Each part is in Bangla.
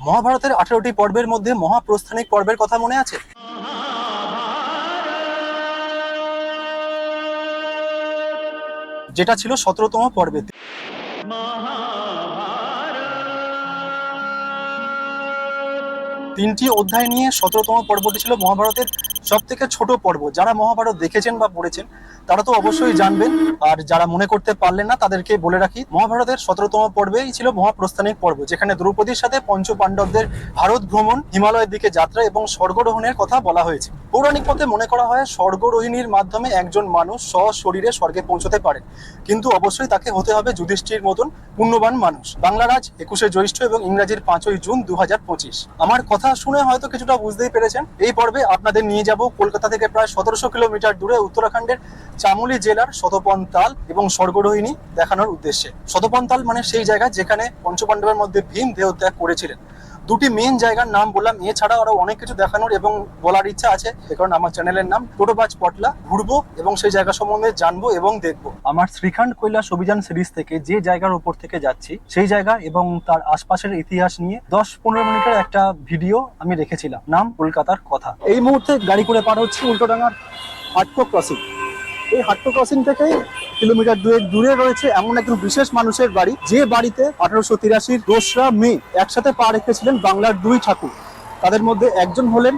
মহাভারতের 18টি পর্বের মধ্যে মহাপ্রস্থানিক পর্বের কথা মনে আছে? যেটা ছিল 17তম পর্বে। তিনটি অধ্যায় নিয়ে 17তম পর্বটি ছিল মহাভারতের সব থেকে ছোট পর্ব। যারা মহাভারত দেখেছেন বা পড়েছেন তারা তো অবশ্যই জানবেন, আর যারা মনে করতে পারলেন না তাদেরকে বলে রাখি, মহাভারতের 17তম পর্বেই ছিল মহাপ্রস্থানিক পর্ব, যেখানে দ্রৌপদীর সাথে পঞ্চ পাণ্ডবদের ভারত ভ্রমণ, হিমালয়ের দিকে যাত্রা এবং স্বর্গরোহণের কথা বলা হয়েছে। পৌরাণিক মতে মনে করা হয় স্বর্গরোহিণীর মাধ্যমে একজন মানুষ সশরীরে স্বর্গে পৌঁছতে পারেন, কিন্তু অবশ্যই তাকে হতে হবে যুধিষ্ঠির মতন পুণ্যবান মানুষ। বাংলা রাজ 21শে জ্যৈষ্ঠ এবং ইংরাজির 5ই জুন 2025। আমার কথা শুনে হয়তো কিছুটা বুঝতেই পেরেছেন। এই পর্বে আপনাদের নিয়ে যাব কলকাতা থেকে প্রায় 1700 কিলোমিটার দূরে উত্তরাখণ্ডের চামোলি জেলার শতপনতাল এবং স্বর্গরোহিণী দেখানোর উদ্দেশ্যে। শতপনতাল মানে সেই জায়গা যেখানে পঞ্চপাণ্ডবের মধ্যে ভীম দেহত্যাগ করেছিলেন। দুটি মেন জায়গার নাম বললাম, এছাড়াও আরো অনেক কিছু দেখানোর এবং বলার ইচ্ছা আছে, এ কারণে আমার চ্যানেলের নাম টোটোবাজ পটলা। ঘুরবো এবং সেই জায়গা সম্বন্ধে জানবো এবং দেখবো। আমার শ্রীখণ্ড কৈলাস অভিযান সিরিজ থেকে যে জায়গার উপর থেকে যাচ্ছি সেই জায়গা এবং তার আশপাশের ইতিহাস নিয়ে 10-15 মিনিটের একটা ভিডিও আমি রেখেছিলাম, নাম কলকাতার কথা। এই মুহূর্তে গাড়ি করে পার হচ্ছে উল্টোডাঙ্গার হাটকো ক্রসিং। এই হাটকো ক্রসিং থেকে কিলোমিটার দূরে রয়েছে এমন একজন বিশেষ মানুষের বাড়ি, যে বাড়িতে 1883 দোসরা মে একসাথে পা রেখেছিলেন বাংলার দুই ঠাকুর। তাদের মধ্যে একজন হলেন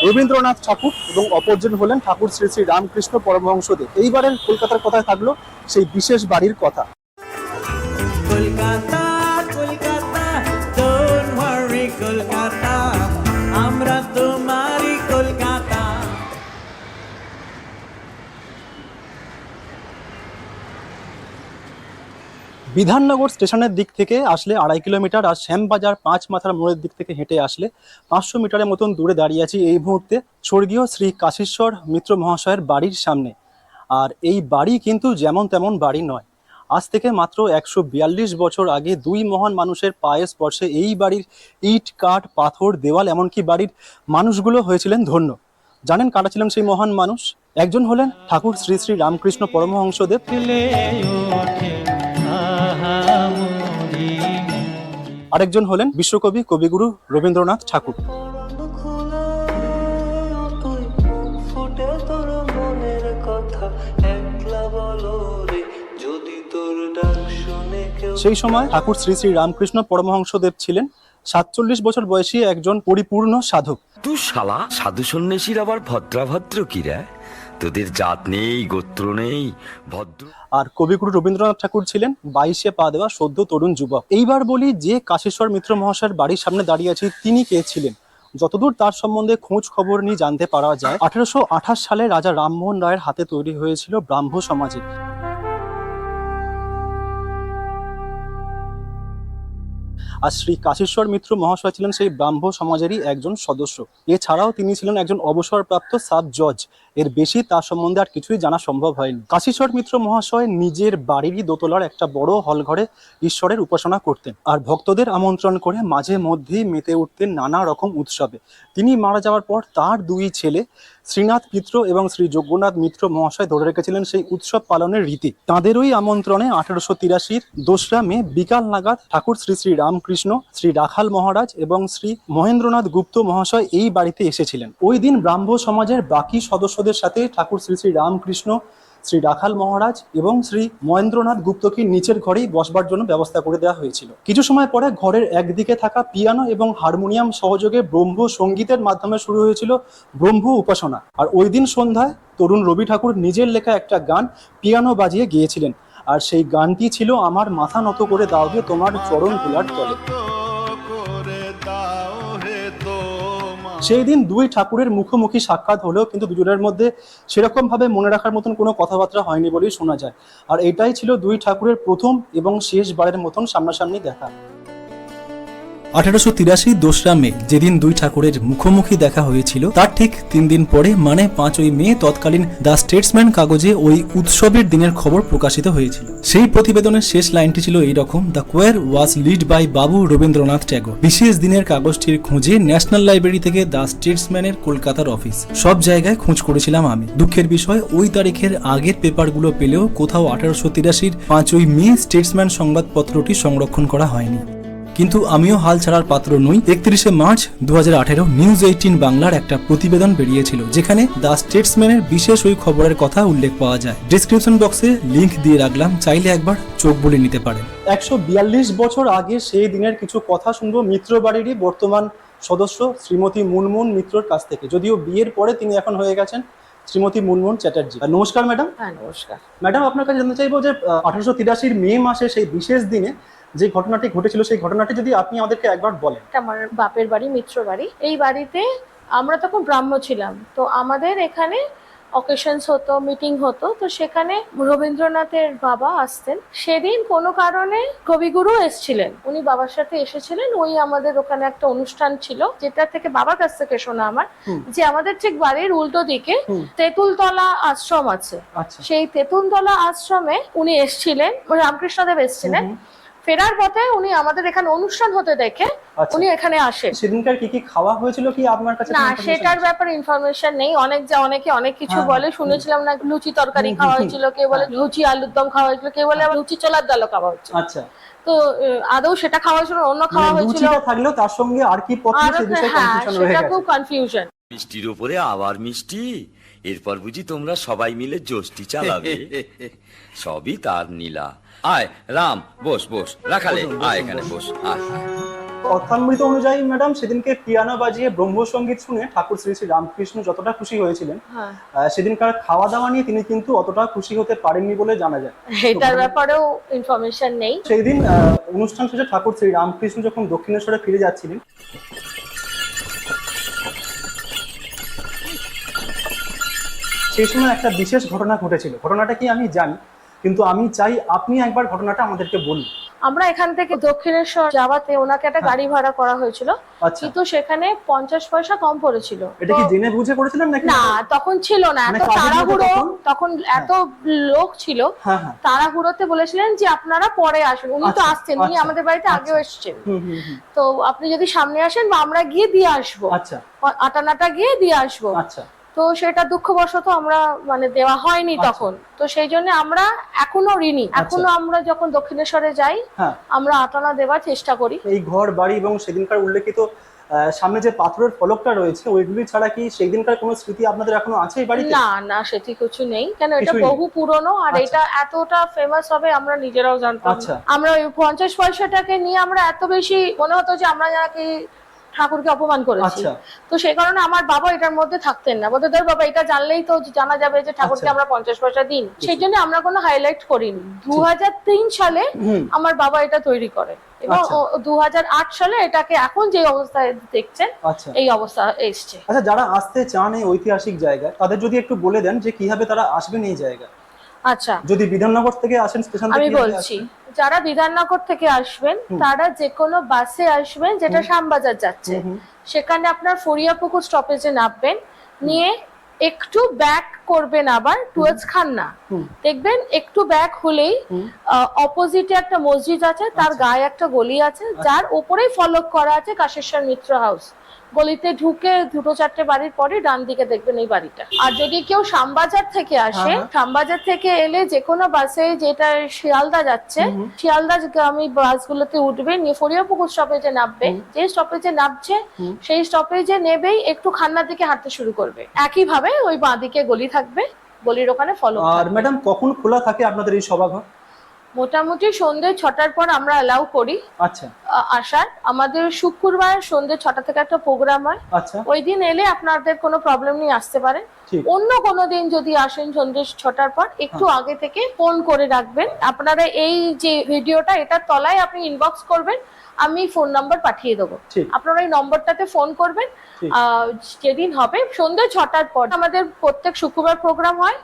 রবীন্দ্রনাথ ঠাকুর এবং অপরজন হলেন ঠাকুর শ্রী শ্রী রামকৃষ্ণ পরমহংসদেব। এইবারের কলকাতার কথায় থাকলো সেই বিশেষ বাড়ির কথা। কলকাতা কলকাতা ডোন্ট ওয়ারি কলকাতা, আমরা তোমারই কলকাতা। বিধাননগর স্টেশনের দিক থেকে আসলে 2.5 কিলোমিটার, আর শ্যামবাজার 5 মাথার মোড়ের দিক থেকে হেঁটে আসলে 500 মিটারের মতন দূরে দাঁড়িয়ে আছি এই মুহূর্তে স্বর্গীয় শ্রী কাশীশ্বর মিত্র মহাশয়ের বাড়ির সামনে। আর এই বাড়ি কিন্তু যেমন তেমন বাড়ি নয়। আজ থেকে মাত্র 142 বছর আগে দুই মহান মানুষের পায়ের স্পর্শে এই বাড়ির ইট, কাঠ, পাথর, দেওয়াল, এমনকি বাড়ির মানুষগুলো হয়েছিলেন ধন্য। জানেন কারা ছিলেন সেই মহান মানুষ? একজন হলেন ঠাকুর শ্রী শ্রী রামকৃষ্ণ পরমহংসদেব, আরেকজন হলেন বিশ্বকবি কবিগুরু রবীন্দ্রনাথ ঠাকুর। সেই সময় ঠাকুর শ্রী শ্রী রামকৃষ্ণ পরমহংসদেব ছিলেন 47 বছর বয়সী একজন পরিপূর্ণ সাধক। তুই শালা সাধু সন্ন্যাসীর আবার ভদ্রাভদ্র কিরা? তোদের জাত নেই, গোত্র নেই, ভদ্র। আর কবিগুরু রবীন্দ্রনাথ ঠাকুর ছিলেন 22-এ পা দেওয়া সদ্য তরুণ যুবক। এইবার বলি, যে কাশীশ্বর মিত্র মহাশয়ের বাড়ির সামনে দাঁড়িয়ে আছি তিনি কে ছিলেন? যতদূর তার সম্বন্ধে খোঁজ খবর নিয়ে জানতে পারা যায়, 1828 সালে রাজা রামমোহন রায়ের হাতে তৈরি হয়েছিল ব্রাহ্ম সমাজের। আর শ্রী কাশীশ্বর মিত্র মহাশয় ছিলেন সেই ব্রাহ্ম সমাজেরই একজন সদস্য। এছাড়াও তিনি ছিলেন একজন অবসরপ্রাপ্ত সাব জজ। এর বেশি তার সম্বন্ধে আর কিছুই জানা সম্ভব হয়নি। কাশীশ্বর মিত্র মহাশয় নিজের বাড়িরই দোতলার একটা বড় হল ঘরে ঈশ্বরের উপাসনা করতেন, আর ভক্তদের আমন্ত্রণ করে মাঝে মধ্যেই মেতে উঠতেন নানা রকম উৎসবে। তিনি মারা যাওয়ার পর তার দুই ছেলে শ্রীনাথ মিত্র এবং শ্রী যজ্ঞনাথ মিত্র মহাশয় ধরে রেখেছিলেন সেই উৎসব পালনের রীতি। তাঁদেরই আমন্ত্রণে 1883 2রা মে বিকাল নাগাদ ঠাকুর শ্রী শ্রী রামকৃষ্ণ, শ্রী রাখাল মহারাজ এবং শ্রী মহেন্দ্রনাথ গুপ্ত মহাশয় এই বাড়িতে এসেছিলেন। ওই দিন ব্রাহ্ম সমাজের বাকি সদস্যদের সাথে ঠাকুর শ্রী শ্রী রামকৃষ্ণ, শ্রী রাখাল মহারাজ এবং শ্রী মহেন্দ্রনাথ গুপ্তকে নিচের ঘরেই বসবার জন্য ব্যবস্থা করে দেওয়া হয়েছিল। কিছু সময় পরে ঘরের একদিকে থাকা পিয়ানো এবং হারমোনিয়াম সহযোগে ব্রহ্ম সঙ্গীতের মাধ্যমে শুরু হয়েছিল ব্রহ্ম উপাসনা। আর ওই দিন সন্ধ্যায় তরুণ রবি ঠাকুর নিজের লেখা একটা গান পিয়ানো বাজিয়ে গিয়েছিলেন, আর সেই গানটি ছিল আমার মাথা নত করে দাও গে তোমার চরণ ধুলার তলে। সেই দিন দুই ঠাকুরের মুখোমুখি সাক্ষাৎ হলেও কিন্তু দুজনের মধ্যে সেরকম ভাবে মনে রাখার মতন কোনো কথাবার্তা হয়নি বলেই শোনা যায়। আর এটাই ছিল দুই ঠাকুরের প্রথম এবং শেষবারের মতন সামনাসামনি দেখা। 1883 2রা মে যেদিন দুই ঠাকুরের মুখোমুখি দেখা হয়েছিল, তার ঠিক 3 দিন পরে মানে 5ই মে তৎকালীন দ্য স্টেটসম্যান কাগজে ওই উৎসবের দিনের খবর প্রকাশিত হয়েছিল। সেই প্রতিবেদনের শেষ লাইনটি ছিল এইরকম: দ্য কোয়ার ওয়াজ লিড বাই বাবু রবীন্দ্রনাথ ট্যাগোর। বিশেষ দিনের কাগজটির খোঁজে ন্যাশনাল লাইব্রেরি থেকে দ্য স্টেটসম্যানের কলকাতার অফিস সব জায়গায় খোঁজ করেছিলাম আমি। দুঃখের বিষয়, ওই তারিখের আগের পেপারগুলো পেলেও কোথাও 1883 5ই মে স্টেটসম্যান সংবাদপত্রটি সংরক্ষণ করা হয়নি। কিন্তু আমিও হাল ছাড়ার পাত্র নই। 31শে মার্চ 2018 নিউজ 18 বাংলার একটা প্রতিবেদন বেরিয়েছিল, যেখানে দ্য স্টেটসম্যানের বিশেষ ওই খবরের কথা উল্লেখ পাওয়া যায়। ডেসক্রিপশন বক্সে লিংক দিয়ে রাখলাম, চাইলে একবার চোখ বুলিয়ে নিতে পারেন। 142 বছর আগে সেই দিনের কিছু কথা শুনবো মিত্র বাড়িরই বর্তমান সদস্য শ্রীমতী মুনমুন মিত্রর কাছ থেকে। যদিও বিয়ের পরে তিনি এখন হয়ে গেছেন শ্রীমতী মুনমুন চ্যাটার্জি। নমস্কার ম্যাডাম। হ্যাঁ, নমস্কার। ম্যাডাম, আপনার কাছে জানতে চাইবো যে 1883 মে মাসে সেই বিশেষ দিনে যে ঘটনাটি ঘটেছিল, সেই ঘটনাটি যদি আপনি আমাদেরকে একবার বলেন। এটা আমার বাপের বাড়ি, মিত্র বাড়ি। এই বাড়িতে আমরা তখন ব্রাহ্ম ছিলাম, তো আমাদের এখানে অকেশনস হতো, মিটিং হতো, তো সেখানে রবীন্দ্রনাথের বাবা আসতেন। সেদিন কোনো কারণে কবিগুরু এসেছিলেন, উনি বাবার সাথে এসেছিলেন। ওই আমাদের ওখানে একটা অনুষ্ঠান ছিল, যেটা থেকে বাবার কাছ থেকে শোনা আমার, যে আমাদের ঠিক বাড়ির উল্টো দিকে তেঁতুলতলা আশ্রম আছে। আচ্ছা। সেই তেঁতুলতলা আশ্রমে উনি এসেছিলেন, রামকৃষ্ণদেব এসেছিলেন। ফেরার পথে উনি আমাদের এখানে অনুষ্ঠান হতে দেখে আচ্ছা। উনি এখানে আসেন। সেদিনকার কি কি খাওয়া হয়েছিল কি আপনার কাছে? না, সেটার ব্যাপারে ইনফরমেশন নেই। অনেকে অনেক কিছু বলে, শুনেছিলাম না লুচি তরকারি খাওয়া হয়েছিল, কেউ বলে লুচি আলুর দম খাওয়া হয়েছিল, কেউ বলে আবার লুচি ছোলার ডালও খাওয়া হয়েছিল। আচ্ছা। তো আদৌ সেটা খাওয়া হয়েছিল, অন্য খাওয়া হয়েছিল, লুচিটা থাকলেও তার সঙ্গে আর কি পথ সেই বিষয়ে কনফিউশন রয়ে সেটা গেছে। খুব কনফিউশন। মিষ্টির উপরে আবার মিষ্টি, এরপর বুঝি তোমরা সবাই মিলে জোস্টি চালাবে। সবই তার নীলা। আয় রাম, বস বস, রাখালে আয় এখানে বস, আয়। কথামৃত অনুযায়ী ম্যাডাম, সেদিনকে পিয়ানো বাজিয়ে ব্রহ্মসঙ্গীত শুনে ঠাকুর শ্রী শ্রী রামকৃষ্ণ যতটা খুশি হয়েছিলেন, সেদিনকার খাওয়া দাওয়া নিয়ে তিনি কিন্তু অতটা খুশি হতে পারেননি বলে জানা যায়। এটার ব্যাপারেও ইনফরমেশন নেই। সেই দিন অনুষ্ঠান শেষে ঠাকুর শ্রী রামকৃষ্ণ যখন দক্ষিণেশ্বরে ফিরে যাচ্ছিলেন, সেই সময় একটা বিশেষ ঘটনা ঘটেছিল। ঘটনাটা কি আমি জানি, কিন্তু আমি চাই আপনি একবার ঘটনাটা আমাদেরকে বলুন। আমরা এখান থেকে দক্ষিণেশ্বর যাওয়াতে ওনাকে একটা গাড়ি ভাড়া করা হয়েছিল, আচ্ছা। কিন্তু সেখানে 50 পয়সা কম পড়েছিল। এটা কি জেনে বুঝে করেছিলেন নাকি? না, তখন ছিল না, মানে এত কাজের তাড়াহুড়ো, লোক তখন এত লোক ছিল, হ্যাঁ হ্যাঁ। তাড়াহুড়োতে বলেছিলেন যে আপনারা পরে আসুন। উনি তো আচ্ছা, আসছেন, উনি আচ্ছা, আমাদের বাড়িতে আগেও আচ্ছা। এসেছেন। হুম। তো আপনি যদি সামনে আসেন বা আমরা গিয়ে দিয়ে আসবো, আচ্ছা আটানাটা গিয়ে দিয়ে আসবো। আচ্ছা। তো সেটা দুঃখবশত আমরা মানে দেওয়া হয়নি তখন। তো সেই জন্য আমরা এখনো ঋণী। এখনো আমরা যখন দক্ষিণেশ্বরে যাই, হ্যাঁ। আমরা আটানা দেওয়ার চেষ্টা করি। এই ঘর বাড়ি এবং সেদিনকার উল্লেখিত সামনে যে পাথরের ফলকটা রয়েছে, ওইগুলি ছাড়া কি সেই দিনকার কোনো স্মৃতি আপনাদের এখনো আছে এই বাড়িতে? না, সেটি কিছু নেই। কেন, এটা কিছুই নেই। বহু পুরনো, আর আচ্ছা। এটা এতটা ফেমাস হবে আমরা নিজেরাও জানতাম আচ্ছা। না। আমরা ওই 50 পয়সাটাকে নিয়ে আমরা এত বেশি মনে হতো যে আমরা যাকে ঠাকুরকে অপমান করেছি। আচ্ছা। তো সেই কারণে আমার বাবা এটার মধ্যে থাকতেন না, বলতে ধর বাবা এটা জানলেই তো জানা যাবে যে ঠাকুরকে আচ্ছা। আমরা 50 পয়সা দিন। সেই জন্য আমরা কোনো হাইলাইট করিনি। 2003 সালে আমার বাবা এটা তৈরি করে, এবং আচ্ছা। 2008 সালে এটাকে এখন যে অবস্থায় দেখছেন আচ্ছা। এই অবস্থা এসছে। আচ্ছা, যারা আসতে চান এই ঐতিহাসিক জায়গায়, তাদের যদি একটু বলে দেন যে কিভাবে তারা আসবেন এই জায়গায়। আচ্ছা, যদি বিধাননগর থেকে আসেন স্টেশন থেকে, আমি কিভাবে বলছি, আসবেন? যারা বিধাননগর থেকে আসবেন তারা যে কোনো বাসে আসবেন যেটা শ্যামবাজার যাচ্ছে। সেখানে আপনার ফরিয়াপুকুর স্টপেজে নামবেন, নিয়ে একটু ব্যাক করবেন আবার টুয়ার্ডস খান্না। দেখবেন একটু ব্যাক হলেই অপোজিটে একটা মসজিদ আছে, তার গায়ে একটা গলি আছে, যার উপরেই ফলক করা আছে কাশেশ্বর মিত্র হাউস। গলিতে ঢুকে 2-4টে বাড়ির পরে ডান দিকে দেখবেন এই বাড়িটা। আর যদি কেউ শ্যামবাজার থেকে আসে, শ্যামবাজার থেকে এলে যে কোনো বাসে, যেটা শিয়ালদা যাচ্ছে, শিয়ালদা গামী বাসগুলোতে উঠবে, নিয়ে ফরিয়াপুকুর স্টপেজে নামবে। যে স্টপেজে নামছে সেই স্টপেজে নেবেই একটু খান্নার দিকে হাঁটতে শুরু করবে। একইভাবে ওই বাঁ দিকে গলি থাকবে, গলির ওখানে ফলো। আর ম্যাডাম, কখন খোলা থাকে আপনাদের এই সভাঘর? মোটামুটি সন্ধ্যে 6টার পর আমরা অ্যালাউ করি আচ্ছা। আসার। আমাদের শুক্রবার সন্ধ্যে 6টা থেকে একটা প্রোগ্রাম হয়। আচ্ছা। ওই দিন এলে আপনাদের কোনো প্রবলেম নেই, আসতে পারেন। ঠিক। অন্য কোনো দিন যদি আসেন সন্ধ্যে 6টার পর, একটু আগে থেকে ফোন করে রাখবেন। আপনারা এই যে ভিডিওটা, এটার তলায় আপনি ইনবক্স করবেন, আমি ফোন নাম্বার পাঠিয়ে দেবো। আপনারা এই নম্বরটাতে ফোন করবেন। যেদিন হবে সন্ধ্যে 6টার পর আমাদের প্রত্যেক শুক্রবার প্রোগ্রাম হয়।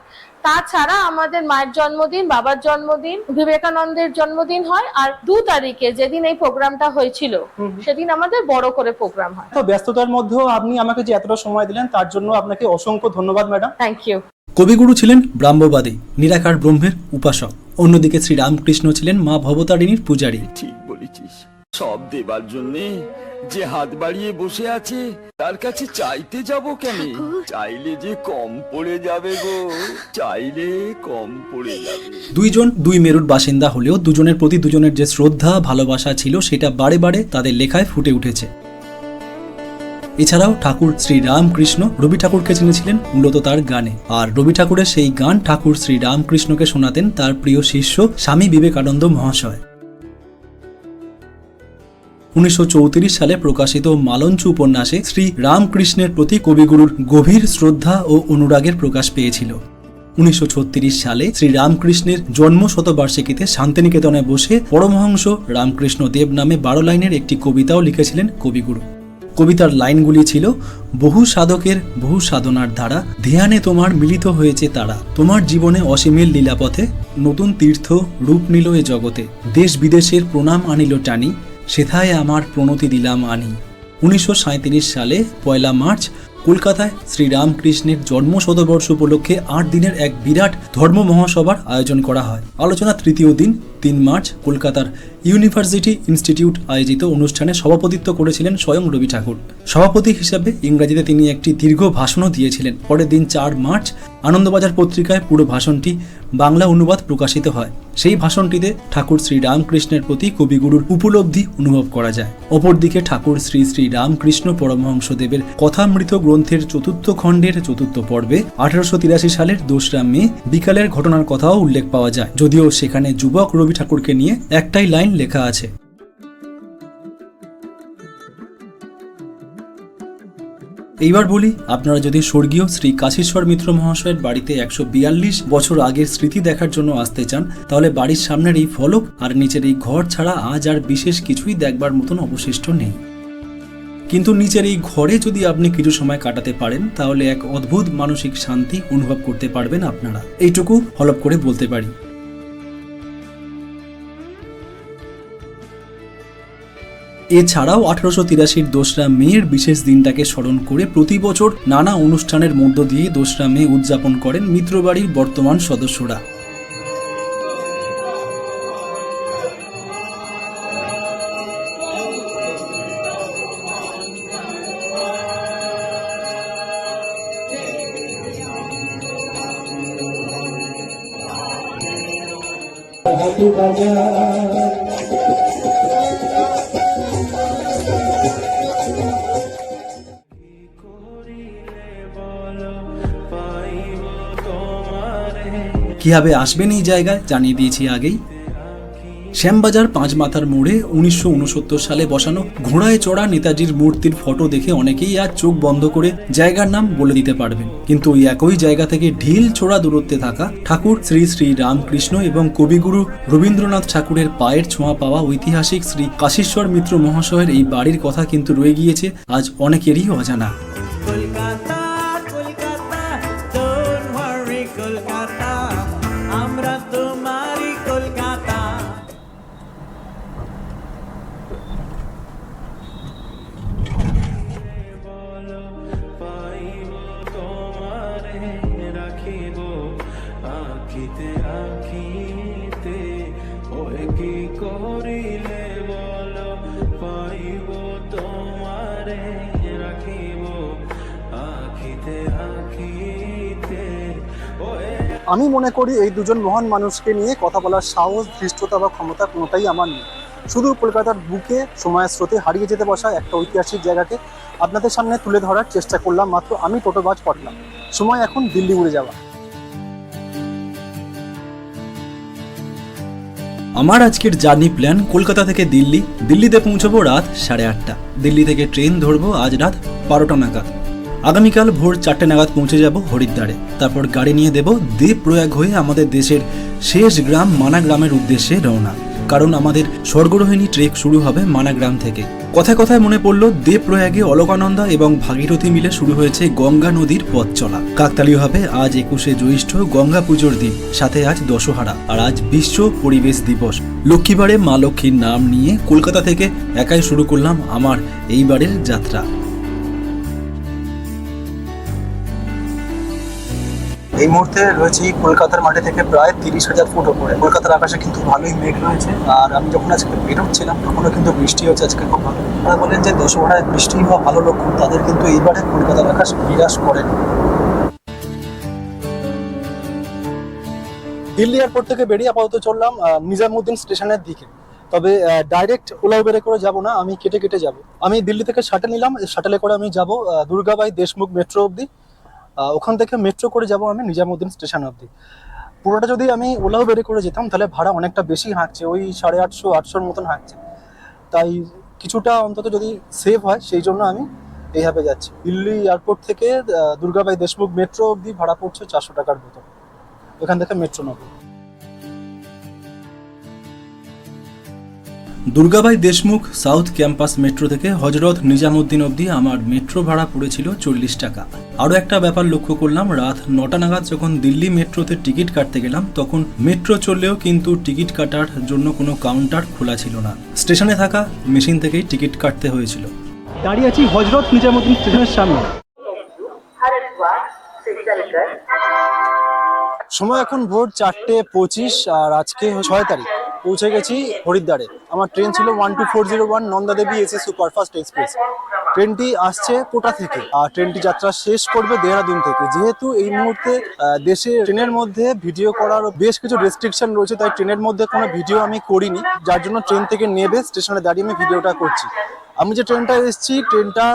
তাছাড়া আমাদের মায়ের জন্মদিন, বাবার জন্মদিন, বিবেকানন্দের জন্মদিন হয়। আর 2 তারিখে যেদিন এই প্রোগ্রামটা হয়েছিল, সেদিন আমাদের বড় করে প্রোগ্রাম হয়। তো ব্যস্ততার মধ্যেও আপনি আমাকে যে এতটা সময় দিলেন, তার জন্য আপনাকে অসংখ্য ধন্যবাদ ম্যাডাম। Thank you. কবিগুরু ছিলেন ব্রাহ্মবাদী, নিরাকার ব্রহ্মের উপাসক। অন্যদিকে শ্রী রামকৃষ্ণ ছিলেন মা ভবতারিণীর পূজারী। ঠিক বলেছিস, সব দেবার জন্যে যে হাত বাড়িয়ে বসে আছে তার কাছে চাইতে যাব কেন? চাইলে যে কম পড়ে যাবে গো, চাইলে কম পড়ে যাবে। দুইজন দুই মেরুর বাসিন্দা হলেও দুজনের প্রতি দুজনের যে শ্রদ্ধা ভালোবাসা ছিল সেটা বারে বারে তাদের লেখায় ফুটে উঠেছে। এছাড়াও ঠাকুর শ্রী রামকৃষ্ণ রবি ঠাকুরকে চিনেছিলেন মূলত তার গানে, আর রবি ঠাকুরের সেই গান ঠাকুর শ্রী রামকৃষ্ণকে শোনাতেন তার প্রিয় শিষ্য স্বামী বিবেকানন্দ মহাশয়। 1934 সালে প্রকাশিত মালঞ্চ উপন্যাসে শ্রী রামকৃষ্ণের প্রতি কবিগুরুর গভীর শ্রদ্ধা ও অনুরাগের প্রকাশ পেয়েছিল। 1936 সালে শ্রী রামকৃষ্ণের জন্ম শতবার্ষিকীতে শান্তিনিকেতনে বসে পরমহংস রামকৃষ্ণ দেব নামে 12 লাইনের একটি কবিতাও লিখেছিলেন কবিগুরু। কবিতার লাইনগুলি ছিল, বহু সাধকের বহু সাধনার ধারা, ধ্যানে তোমার মিলিত হয়েছে তারা, তোমার জীবনে অসীমের লীলাপথে, নতুন তীর্থ রূপ নিল এ জগতে, দেশ বিদেশের প্রণাম আনিল টানি, সেথায় আমার প্রণতি দিলাম আনি। 1937 সালে 1 মার্চ কলকাতায় শ্রী রামকৃষ্ণের জন্ম শতবর্ষ উপলক্ষে 8 দিনের এক বিরাট ধর্ম মহাসভার আয়োজন করা হয়। আলোচনা তৃতীয় দিন 3 মার্চ কলকাতার ইউনিভার্সিটি ইনস্টিটিউট আয়োজিত অনুষ্ঠানে সভাপতিত্ব করেছিলেন স্বয়ং রবি ঠাকুর। সভাপতি হিসাবে ইংরেজিতে তিনি একটি দীর্ঘ ভাষণও দিয়েছিলেন। পরের দিন 4 মার্চ আনন্দবাজার পত্রিকায় পুরো ভাষণটি বাংলা অনুবাদ প্রকাশিত হয়। সেই ভাষণটিতে ঠাকুর শ্রী রামকৃষ্ণের প্রতি কবিগুরুর উপলব্ধি অনুভব করা যায়। অপরদিকে ঠাকুর শ্রী শ্রী রামকৃষ্ণ পরমহংসদেবের কথামৃত গ্রন্থের 4th খণ্ডের 4th পর্বে 1883 সালের 2রা মে বিকালের ঘটনার কথাও উল্লেখ পাওয়া যায়, যদিও সেখানে যুবক রবি ঠাকুরকে নিয়ে একটাই লাইন লেখা আছে। এইবার বলি, আপনারা যদি স্বর্গীয় শ্রী কাশীশ্বর মিত্র মহাশয়ের বাড়িতে 142 বছর আগের স্মৃতি দেখার জন্য আসতে চান, তাহলে বাড়ির সামনের এই ফলক আর নিচের এই ঘর ছাড়া আজ আর বিশেষ কিছুই দেখবার মতন অবশিষ্ট নেই। কিন্তু নিচের এই ঘরে যদি আপনি কিছু সময় কাটাতে পারেন তাহলে এক অদ্ভুত মানসিক শান্তি অনুভব করতে পারবেন আপনারা, এইটুকু হলপ করে বলতে পারি। এছাড়াও 1883 2রা মের বিশেষ দিনটাকে স্মরণ করে প্রতি বছর নানা অনুষ্ঠানের মধ্য দিয়ে 2রা মে উদযাপন করেন মিত্রবাড়ির বর্তমান সদস্যরা। কিভাবে আসবেন এই জায়গায় জানিয়ে দিয়েছি আগেই। শ্যামবাজার 5 মাথার মোড়ে 1969 সালে বসানো ঘোড়ায় চড়া নেতাজির মূর্তির ফটো দেখে অনেকেই আজ চোখ বন্ধ করে জায়গার নাম বলে দিতে পারবেন, কিন্তু ওই একই জায়গা থেকে ঢিল ছোড়া দূরত্বে থাকা ঠাকুর শ্রী শ্রী রামকৃষ্ণ এবং কবিগুরু রবীন্দ্রনাথ ঠাকুরের পায়ের ছোঁয়া পাওয়া ঐতিহাসিক শ্রী কাশীশ্বর মিত্র মহাশয়ের এই বাড়ির কথা কিন্তু রয়ে গিয়েছে আজ অনেকেরই অজানা। কলকাতা কলকাতা ডোন্ট ওয়ারি কলকাতা, আমরা তোমারই কলকাতা। বলো পাইব তোমারে রাখিব আখিতে আখিতে, ওই কি করিলে বলো পাইব তোমারে রাখিব আখিতে আখিতে। আমি মনে করি এই দুজন মহান মানুষকে নিয়ে কথা বলার সাহস, ধৃষ্টতা বা ক্ষমতা কোনোটাই আমার নেই। শুধু কলকাতার বুকে সময়ের স্রোতে হারিয়ে যেতে বসা একটা ঐতিহাসিক জায়গাকে আপনাদের সামনে তুলে ধরার চেষ্টা করলাম। মাত্র আমি টোটোবাজ পটলাম, সময় এখন দিল্লি উড়ে যাওয়া। আমার আজকের জার্নি প্ল্যান কলকাতা থেকে দিল্লি। দিল্লিতে পৌঁছবো রাত 8:30। দিল্লি থেকে ট্রেন ধরবো আজ রাত 12টা নাগাদ। আগামীকাল ভোর 4টে নাগাদ পৌঁছে যাব হরিদ্বারে। তারপর গাড়ি নিয়ে দেব দেবপ্রয়াগ হয়ে আমাদের দেশের শেষ গ্রাম মানাগ্রামের উদ্দেশ্যে রওনা, কারণ আমাদের স্বর্গরোহিণী ট্রেক শুরু হবে মানাগ্রাম থেকে। কথায় কথায় মনে পড়লো দেবপ্রয়াগে অলকানন্দা এবং ভাগীরথী মিলে শুরু হয়েছে গঙ্গা নদীর পথ চলা। কাকতালীয়ভাবে আজ 21শে জ্যৈষ্ঠ গঙ্গা পুজোর দিন, সাথে আজ দশহারা, আর আজ বিশ্ব পরিবেশ দিবস। লক্ষ্মীবারে মা লক্ষ্মীর নাম নিয়ে কলকাতা থেকে একাই শুরু করলাম আমার এইবারের যাত্রা। এই মুহূর্তে রয়েছে কলকাতার মাটি থেকে প্রায় 30,000 ফুট ওপরে। কলকাতার আকাশে কিন্তু ভালোই মেঘ রয়েছে, আর আমি যখন আজকে বেরোচ্ছিলাম তখনও কিন্তু বৃষ্টি হচ্ছে আজকে খুব ভালো। তারা বলেন যে দশহরায় বৃষ্টি বা ভালো লক্ষণ, তাদের কিন্তু এইবারে কলকাতার আকাশ নিরাশ করেন। দিল্লি এয়ারপোর্ট থেকে বেরিয়ে আপাতত চললাম নিজামুদ্দিন স্টেশনের দিকে। তবে ডাইরেক্ট ওলা উবেরে করে যাব না, আমি কেটে কেটে যাব। আমি দিল্লি থেকে শাটেল নিলাম, শাটেলে করে আমি যাব দুর্গাবাই দেশমুখ মেট্রো অবধি। ওখান থেকে মেট্রো করে যাব আমি নিজামুদ্দিন স্টেশন অবধি। পুরোটা যদি আমি ওলা উবেরে করে যেতাম তাহলে ভাড়া অনেকটা বেশি হাঁকছে, ওই 850-800 মতন হাঁকছে। তাই কিছুটা অন্তত যদি সেভ হয় সেই জন্য আমি এইভাবে যাচ্ছি। দিল্লি এয়ারপোর্ট থেকে দুর্গাবাই দেশমুখ মেট্রো অবধি ভাড়া পড়ছে 400 টাকার মতো, এখান থেকে মেট্রো নেব। Durgabai Deshmukh south campus metro থেকে হজরত নিজামুদ্দিন অবধি আমার মেট্রো ভাড়া পড়েছিল 40 টাকা। আরও একটা ব্যাপার লক্ষ্য করলাম, রাত 9টা নাগাদ যখন দিল্লি মেট্রোতে টিকিট কাটতে গেলাম তখন মেট্রো চললেও কিন্তু টিকিট কাটার জন্য কোনো কাউন্টার খোলা ছিল না। স্টেশনে থাকা মেশিন থেকেই টিকিট কাটতে হয়েছিল। দাঁড়িয়ে আছি হজরত নিজামুদ্দিন স্টেশনের সামনে। সময় এখন ভোর 4:25 আর আজকে 6 তারিখ। পৌঁছে গেছি হরিদ্বারে। আমার ট্রেন ছিল 12401 নন্দাদেবী এসি সুপারফাস্ট এক্সপ্রেস। ট্রেনটি আসছে কোটা থেকে আর ট্রেনটি যাত্রা শেষ করবে দেহরাদুন থেকে। যেহেতু এই মুহূর্তে দেশে ট্রেনের মধ্যে ভিডিও করার বেশ কিছু রেস্ট্রিকশন রয়েছে, তাই ট্রেনের মধ্যে কোনো ভিডিও আমি করিনি, যার জন্য ট্রেন থেকে নেবে স্টেশনে দাঁড়িয়ে আমি ভিডিওটা করছি। আমি যে ট্রেনটা এসেছি, ট্রেনটা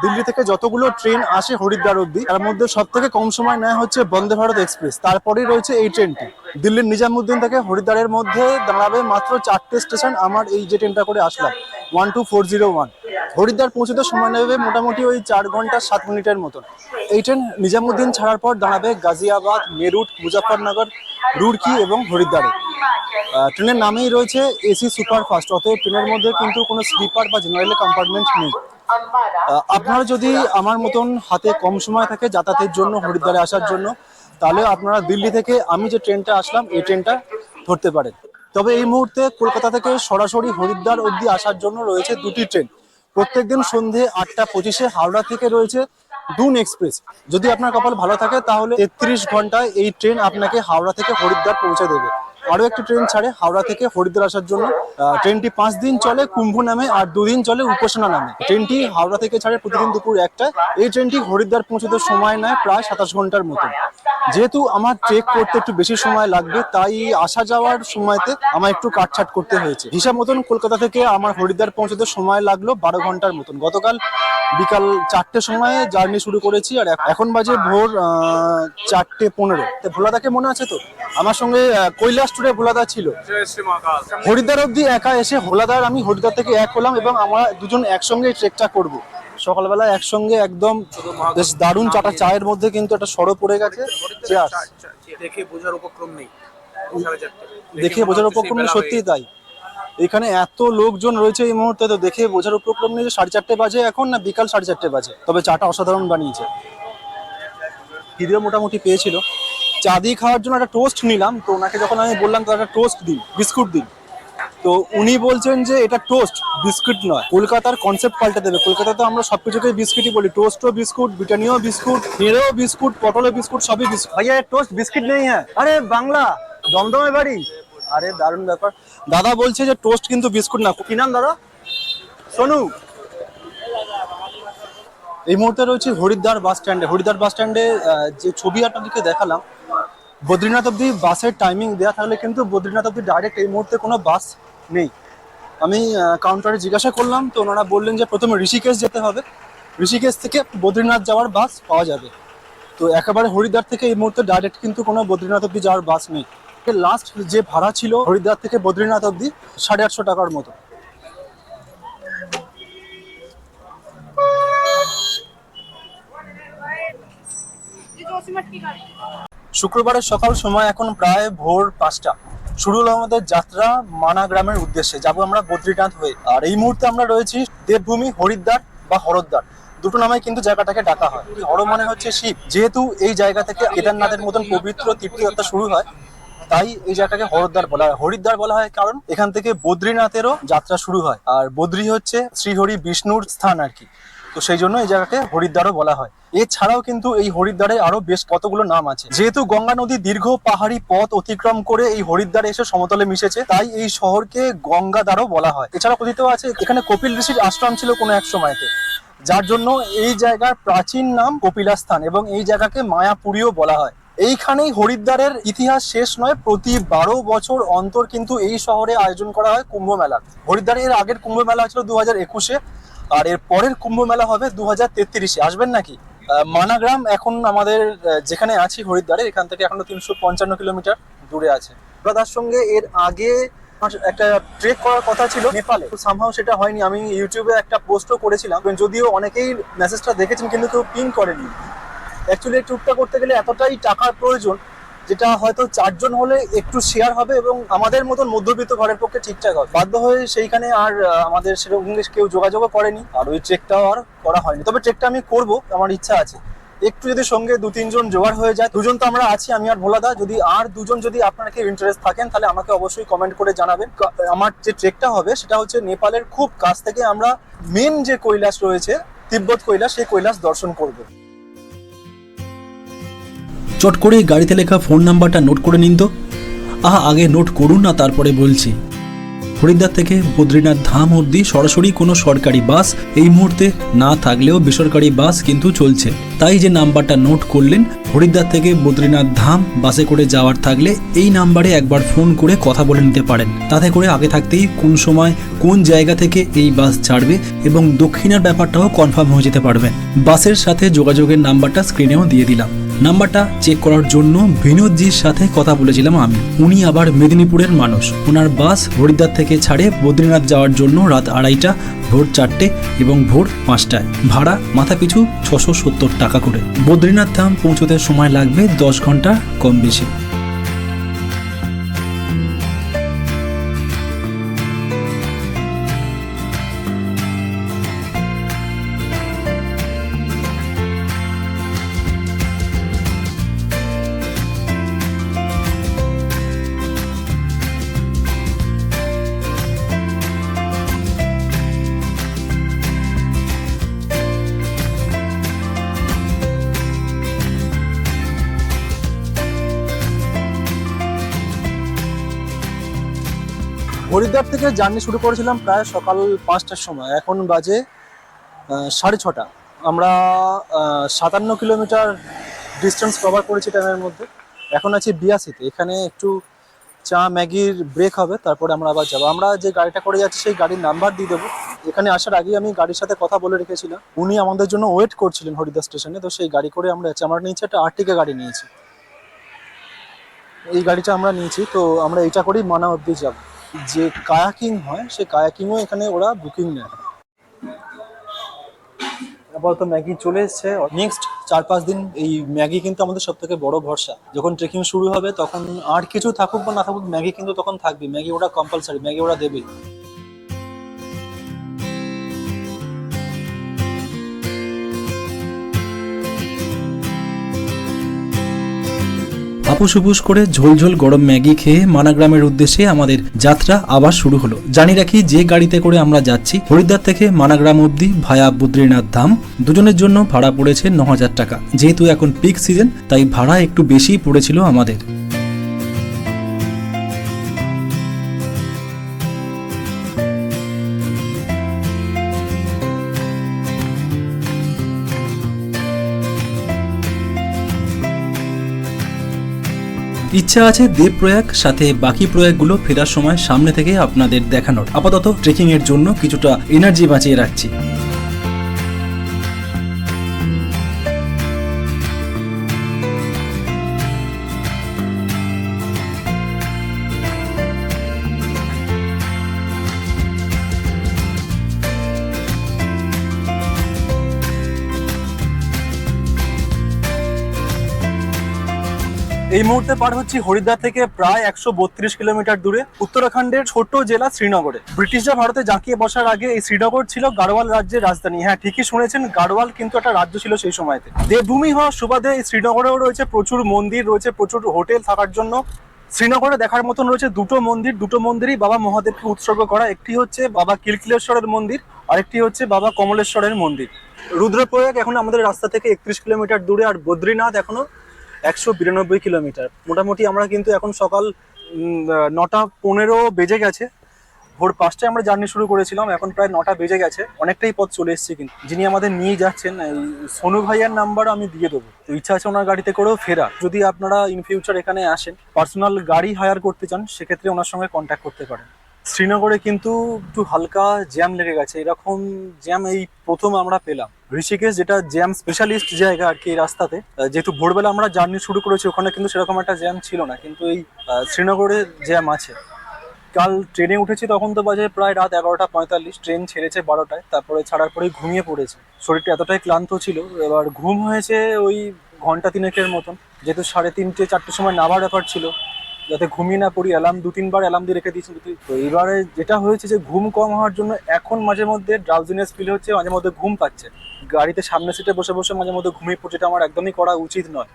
দিল্লি থেকে যতগুলো ট্রেন আসে হরিদ্বার অবধি তার মধ্যে সব থেকে কম সময় নেয় হচ্ছে বন্দে ভারত এক্সপ্রেস। তারপরেই রয়েছে এই ট্রেনটি। দিল্লির নিজামুদ্দিন থেকে হরিদ্বারের মধ্যে দাঁড়াবে মাত্র 4টে স্টেশন। আমার এই যে ট্রেনটা করে আসলাম 12401, হরিদ্বার পৌঁছতে সময় নেবে মোটামুটি ওই 4 ঘন্টা 7 মিনিটের মতন। এই ট্রেন নিজামুদ্দিন ছাড়ার পর দাঁড়াবে গাজিয়াবাদ, মেরুট, মুজাফরনগর, রুড়কি এবং হরিদ্বারে। ট্রেনের নামেই রয়েছে এসি সুপারফাস্ট, অতএব ট্রেনের মধ্যে কিন্তু কোনো স্লিপার বা জেনারেল কম্পার্টমেন্ট নেই। আপনারা যদি আমার মতন হাতে কম সময় থাকে যাতায়াতের জন্য, হরিদ্বারে আসার জন্য, তাহলে আপনারা দিল্লি থেকে আমি যে ট্রেনটা আসলাম এই ট্রেনটা ধরতে পারেন। তবে এই মুহূর্তে কলকাতা থেকে সরাসরি হরিদ্বার অবধি আসার জন্য রয়েছে 2টি ট্রেন। প্রত্যেকদিন সন্ধে 8:25 হাওড়া থেকে রয়েছে দুন এক্সপ্রেস। যদি আপনার কপাল ভালো থাকে তাহলে 33 ঘন্টায় এই ট্রেন আপনাকে হাওড়া থেকে হরিদ্বার পৌঁছে দেবে। আরো একটি ট্রেন ছাড়ে হাওড়া থেকে হরিদ্বার আসার জন্য। ট্রেনটি 5 দিন চলে কুম্ভ নামে আর 2 দিন চলে উপাসনা নামে। ট্রেনটি হাওড়া থেকে ছাড়ে প্রতিদিন দুপুর 1টায়। এই ট্রেনটি হরিদ্বার পৌঁছতে সময় নেয় প্রায় 27 ঘন্টার মতো। যেহেতু আমার ট্রেক করতে একটু বেশি সময় লাগবে, তাই আসা যাওয়ার সময়তে আমার একটু কাটছাট করতে হয়েছে। হিসাব মতন কলকাতা থেকে আমার হরিদ্বার পৌঁছতে সময় লাগলো 12 ঘন্টার মতন। গতকাল বিকাল 4টের সময় জার্নি শুরু করেছি আর এখন বাজে ভোর 4:15। ভোলাদাকে মনে আছে তো? আমার সঙ্গে কৈলাস ট্যুরে ভোলাদা ছিল। হরিদ্বার অবধি একা এসে ভোলাদার আমি হরিদ্বার থেকে এক হলাম এবং আমরা দুজন একসঙ্গে ট্রেকটা করব। সকালবেলা একসঙ্গে একদম বেশ দারুণ চাটা চায়ের মধ্যে কিন্তু একটা সরো পড়ে গেছে। দেখে বোঝার উপক্রম নেই, সত্যিই তাই। এখানে এত লোকজন রয়েছে এই মুহূর্তে, তো দেখে বোঝার উপক্রম নেই যে 4:30 বাজে এখন না বিকাল 4:30 বাজে। তবে চাটা অসাধারণ বানিয়েছে। ভিডিও মোটামুটি পেয়েছিল। চা দিয়ে খাওয়ার জন্য একটা টোস্ট নিলাম, তো ওনাকে যখন আমি বললাম তো একটা টোস্ট দিন, বিস্কুট দিন, তো উনি বলছেন যে এটা টোস্ট, বিস্কুট নয়। কলকাতার কনসেপ্ট পাল্টে দেবে। কলকাতাতে আমরা সবকিছুকেই বিস্কুটই বলি, টোস্টও বিস্কুট, ব্রিটানিয়াও বিস্কুট, নেড়েও বিস্কুট, পটলেও বিস্কুট, সবই বিস্কুট। ভাইয়া টোস্ট বিস্কিট নেই? হ্যাঁ। আরে বাংলা দমদমে বাড়ি। আরে দারুণ ব্যাপার। দাদা বলছে যে টোস্ট কিন্তু বিস্কুট না। কি নাম দাদা? সোনু। এই মুহূর্তে রয়েছে হরিদ্বার বাস স্ট্যান্ডে। হরিদ্বার বাস স্ট্যান্ডে যে ছবি আপনাদেরকে দেখালাম, বদ্রীনাথ অব্দি বাসের টাইমিং দেওয়া থাকলে কিন্তু বদ্রীনাথ অব্দি ডাইরেক্ট এই মুহূর্তে কোনো বাস নেই। আমি কাউন্টারে জিজ্ঞাসা করলাম, তো ওনারা বললেন যে প্রথমে ঋষিকেশ যেতে হবে, ঋষিকেশ থেকে বদ্রীনাথ যাওয়ার বাস পাওয়া যাবে। তো একেবারে হরিদ্বার থেকে এই মুহূর্তে ডাইরেক্ট কিন্তু কোনো বদ্রীনাথ অব্দি যাওয়ার বাস নেই। লাস্ট যে ভাড়া ছিল হরিদ্বার থেকে বদ্রীনাথ অব্দি 850 টাকার মতো। শুক্রবারের সকাল, সময় এখন প্রায় ভোর 5টা। শুরু হলো আমাদের যাত্রা মানা গ্রামের উদ্দেশ্যে। যাব আমরা বদ্রীনাথ হয়ে। আর এই মুহূর্তে আমরা রয়েছি দেবভূমি হরিদ্বার বা হরদ্বার, দুটো নামে কিন্তু জায়গাটাকে ডাকা হয়। হর মানে হচ্ছে শিব। যেহেতু এই জায়গা থেকে কেদারনাথের মতন পবিত্র তীর্থযাত্রা শুরু হয়, তাই এই জায়গাটাকে হরদ্বার বলা হয়। হরিদ্বার বলা হয় কারণ এখান থেকে বদ্রীনাথেরও যাত্রা শুরু হয়। আর বদ্রী হচ্ছে শ্রীহরি বিষ্ণুর স্থান আর কি। তো সেই জন্য এই জায়গাকে হরিদ্বারও বলা হয়। এছাড়াও কিন্তু এই হরিদ্বারে আরো বেশ কতগুলো নাম আছে। যেহেতু গঙ্গা নদী দীর্ঘ পাহাড়ি পথ অতিক্রম করে এই হরিদ্বারে এসে সমতলে মিশেছে, তাই এই শহরকে গঙ্গাদ্বারও বলা হয়। এছাড়া কথিত আছে এখানে কপিল ঋষির আশ্রম ছিল কোনো এক সময়তে, যার জন্য এই জায়গার প্রাচীন নাম কপিলাস্থান এবং এই জায়গাকে মায়াপুরীও বলা হয়। এইখানেই হরিদ্বারের ইতিহাস শেষ নয়, প্রতি 12 বছর অন্তর কিন্তু এই শহরে আয়োজন করা হয় কুম্ভ মেলা। হরিদ্বারে এর আগের কুম্ভ মেলা ছিল 2021-এ, আর এর পরের কুম্ভ মেলা হবে 2033-এ। আসবেন নাকি? মানাগ্রাম এখন আমাদের যেখানে আছি হরিদ্বারে, এখান থেকে এখনো 355 কিলোমিটার দূরে আছে। দাদার সঙ্গে এর আগে একটা ট্রেক করার কথা ছিল নেপালে, সামহাও সেটা হয়নি। আমি ইউটিউবে একটা পোস্টও করেছিলাম, যদিও অনেকেই মেসেজটা দেখেছেন কিন্তু কেউ পিন করেনি। অ্যাকচুয়ালি এই ট্যুরটা করতে গেলে এতটাই টাকার প্রয়োজন, যেটা হয়তো 4 জন হলে একটু শেয়ার হবে এবং আমাদের মতন মধ্যবিত্ত ঘরের পক্ষে ঠিকঠাক হবে। বাধ্য হয়ে সেইখানে আর আমাদের সেরকম কেউ যোগাযোগও করেনি, আর ওই ট্রেকটাও আর করা হয়নি। তবে ট্রেকটা আমি করব, আমার ইচ্ছা আছে। একটু যদি সঙ্গে 2-3 জন জোগাড় হয়ে যায়, 2 জন তো আমরা আছি, আমি আর ভোলাদা, যদি আর 2 জন যদি আপনারা কেউ ইন্টারেস্ট থাকেন তাহলে আমাকে অবশ্যই কমেন্ট করে জানাবেন। আমার যে ট্রেকটা হবে সেটা হচ্ছে নেপালের খুব কাছ থেকে আমরা মেন যে কৈলাস রয়েছে তিব্বত কৈলাস, সেই কৈলাস দর্শন করব। চট করে গাড়িতে লেখা ফোন নাম্বারটা নোট করে নিন তো। আগে নোট করুন না, তারপরে বলছি। হরিদ্বার থেকে বদ্রীনাথ ধাম অবধি সরাসরি কোনো সরকারি বাস এই মুহূর্তে না থাকলেও বেসরকারি বাস কিন্তু চলছে। তাই যে নাম্বারটা নোট করলেন, হরিদ্বার থেকে বদ্রীনাথ ধাম বাসে করে যাওয়ার থাকলে এই নাম্বারে একবার ফোন করে কথা বলে নিতে পারেন। তাতে করে আগে থাকতেই কোন সময় কোন জায়গা থেকে এই বাস ছাড়বে এবং দক্ষিণার ব্যাপারটাও কনফার্ম হয়ে যেতে পারবেন। বাসের সাথে যোগাযোগের নাম্বারটা স্ক্রিনেও দিয়ে দিলাম। নাম্বারটা চেক করার জন্য বিনোদজির সাথে কথা বলেছিলাম আমি। উনি আবার মেদিনীপুরের মানুষ। ওনার বাস হরিদ্বার থেকে ছাড়ে বদ্রীনাথ যাওয়ার জন্য রাত 2:30, ভোর 4টে এবং ভোর 5টায়। ভাড়া মাথাপিছু 670 টাকা করে। বদ্রীনাথ ধাম পৌঁছতে সময় লাগবে 10 ঘন্টা কম বেশি। হরিদ্বার থেকে জার্নি শুরু করেছিলাম প্রায় সকাল 5টার সময়, এখন বাজে 6:30। আমরা 57 কিলোমিটার ডিস্টেন্স কভার করেছি টাইমের মধ্যে। এখন আছি 82-তে। এখানে একটু চা ম্যাগির ব্রেক হবে, তারপরে আমরা আবার যাবো। আমরা যে গাড়িটা করে যাচ্ছি সেই গাড়ির নাম্বার দিয়ে দেবো। এখানে আসার আগে আমি গাড়ির সাথে কথা বলে রেখেছিলাম, উনি আমাদের জন্য ওয়েট করছিলেন হরিদ্বার স্টেশনে। তো সেই গাড়ি করে আমরা যাচ্ছি। আমরা নিয়েছি একটা আর্টিকা গাড়ি নিয়েছি, এই গাড়িটা আমরা নিয়েছি। তো আমরা এইটা করেই মানা অব্দি যাবো। যে কায়াকিং হয় সেই কায়াকিংও এখানে ওরা বুকিং নেয়। আপাতত ম্যাগি চলে এসছে। নেক্সট 4-5 দিন এই ম্যাগি কিন্তু আমাদের সব থেকে বড় ভরসা। যখন ট্রেকিং শুরু হবে তখন আর কিছু থাকুক বা না থাকুক, ম্যাগি কিন্তু তখন থাকবে। ম্যাগি ওরা কম্পালসারি, ম্যাগি ওরা দেবেই। আপুস করে ঝোলঝোল গরম ম্যাগি খেয়ে মানাগ্রামের উদ্দেশ্যে আমাদের যাত্রা আবার শুরু হলো। জানি রাখি, যে গাড়িতে করে আমরা যাচ্ছি হরিদ্বার থেকে মানাগ্রাম অবধি ভায়া বদ্রীনাথ ধাম, দুজনের জন্য ভাড়া পড়েছে 9,000 টাকা। যেহেতু এখন পিক সিজন, তাই ভাড়া একটু বেশি পড়েছিল আমাদের। ইচ্ছা আছে দেবপ্রয়াগ সাথে বাকি প্রয়াগগুলো ফেরার সময় সামনে থেকে আপনাদের দেখানোর। আপাতত ট্রেকিং এর জন্য কিছুটা এনার্জি বাঁচিয়ে রাখছি। এই মুহূর্তে পার হচ্ছি হরিদ্বার থেকে প্রায় 132 কিলোমিটার দূরে উত্তরাখণ্ডের ছোট জেলা শ্রীনগরে। ব্রিটিশরা ভারতে জাঁকিয়ে বসার আগে এই শ্রীনগর ছিল গাড়োয়াল রাজ্যের রাজধানী। হ্যাঁ, ঠিকই শুনেছেন, গাড়োয়াল কিন্তু একটা রাজ্য ছিল সেই সময়তে। দেবভূমি হওয়ার সুবাদে এই শ্রীনগরেও রয়েছে প্রচুর মন্দির, রয়েছে প্রচুর হোটেল থাকার জন্য, শ্রীনগরে দেখার মতন রয়েছে দুটো মন্দিরই বাবা মহাদেবকে উৎসর্গ করা। একটি হচ্ছে বাবা কিলকিলেশ্বরের মন্দির, আরেকটি হচ্ছে বাবা কমলেশ্বরের মন্দির। রুদ্রপ্রয়াগ এখন আমাদের রাস্তা থেকে 31 কিলোমিটার দূরে, আর বদ্রীনাথ এখনো 192 কিলোমিটার। মোটামুটি আমরা কিন্তু এখন সকাল 9:15 বেজে গেছে। ভোর 5টায় আমরা জার্নি শুরু করেছিলাম, এখন প্রায় 9টা বেজে গেছে। অনেকটাই পথ চলে এসেছি। কিন্তু যিনি আমাদের নিয়ে যাচ্ছেন, এই সোনু ভাইয়ার নাম্বার আমি দিয়ে দেবো। তো ইচ্ছা আছে ওনার গাড়িতে করেও ফেরা। যদি আপনারা ইন ফিউচার এখানে আসেন, পার্সোনাল গাড়ি হায়ার করতে চান, সেক্ষেত্রে ওনার সঙ্গে কন্ট্যাক্ট করতে পারেন। শ্রীনগরে কিন্তু একটু হালকা জ্যাম লেগে গেছে, এরকম জ্যাম এই প্রথম আমরা পেলাম। ঋষিকেশ যেটা জ্যাম স্পেশালিস্ট জায়গা আর কি এই রাস্তাতে, যেহেতু ভোরবেলা আমরা জার্নি শুরু করেছি, ওখানে কিন্তু সেরকম একটা জ্যাম ছিল না, কিন্তু এই শ্রীনগরে জ্যাম আছে। কাল ট্রেনে উঠেছি তখন তো বাজে প্রায় রাত 11:45, ট্রেন ছেড়েছে 12টায়, তারপরে ছাড়ার পরেই ঘুমিয়ে পড়েছে। শরীরটা এতটাই ক্লান্ত ছিল, এবার ঘুম হয়েছে ওই ঘন্টা 3-এর মতন, যেহেতু 3:30-4টের সময় নামার ব্যাপার ছিল, যাতে ঘুমিয়ে না পড়ি। অ্যালার্ম 2-3 বার অ্যালার্ম দিয়ে রেখে দিয়েছি। তো এইবারে যেটা হয়েছে যে ঘুম কম হওয়ার জন্য এখন মাঝে মধ্যে ড্রাউজিনেস ফিল হচ্ছে, মাঝে মধ্যে ঘুম পাচ্ছে। গাড়িতে সামনের সিটে বসে বসে মাঝে মধ্যে ঘুমিয়ে পড়ছে, এটা আমার একদমই করা উচিত নয়।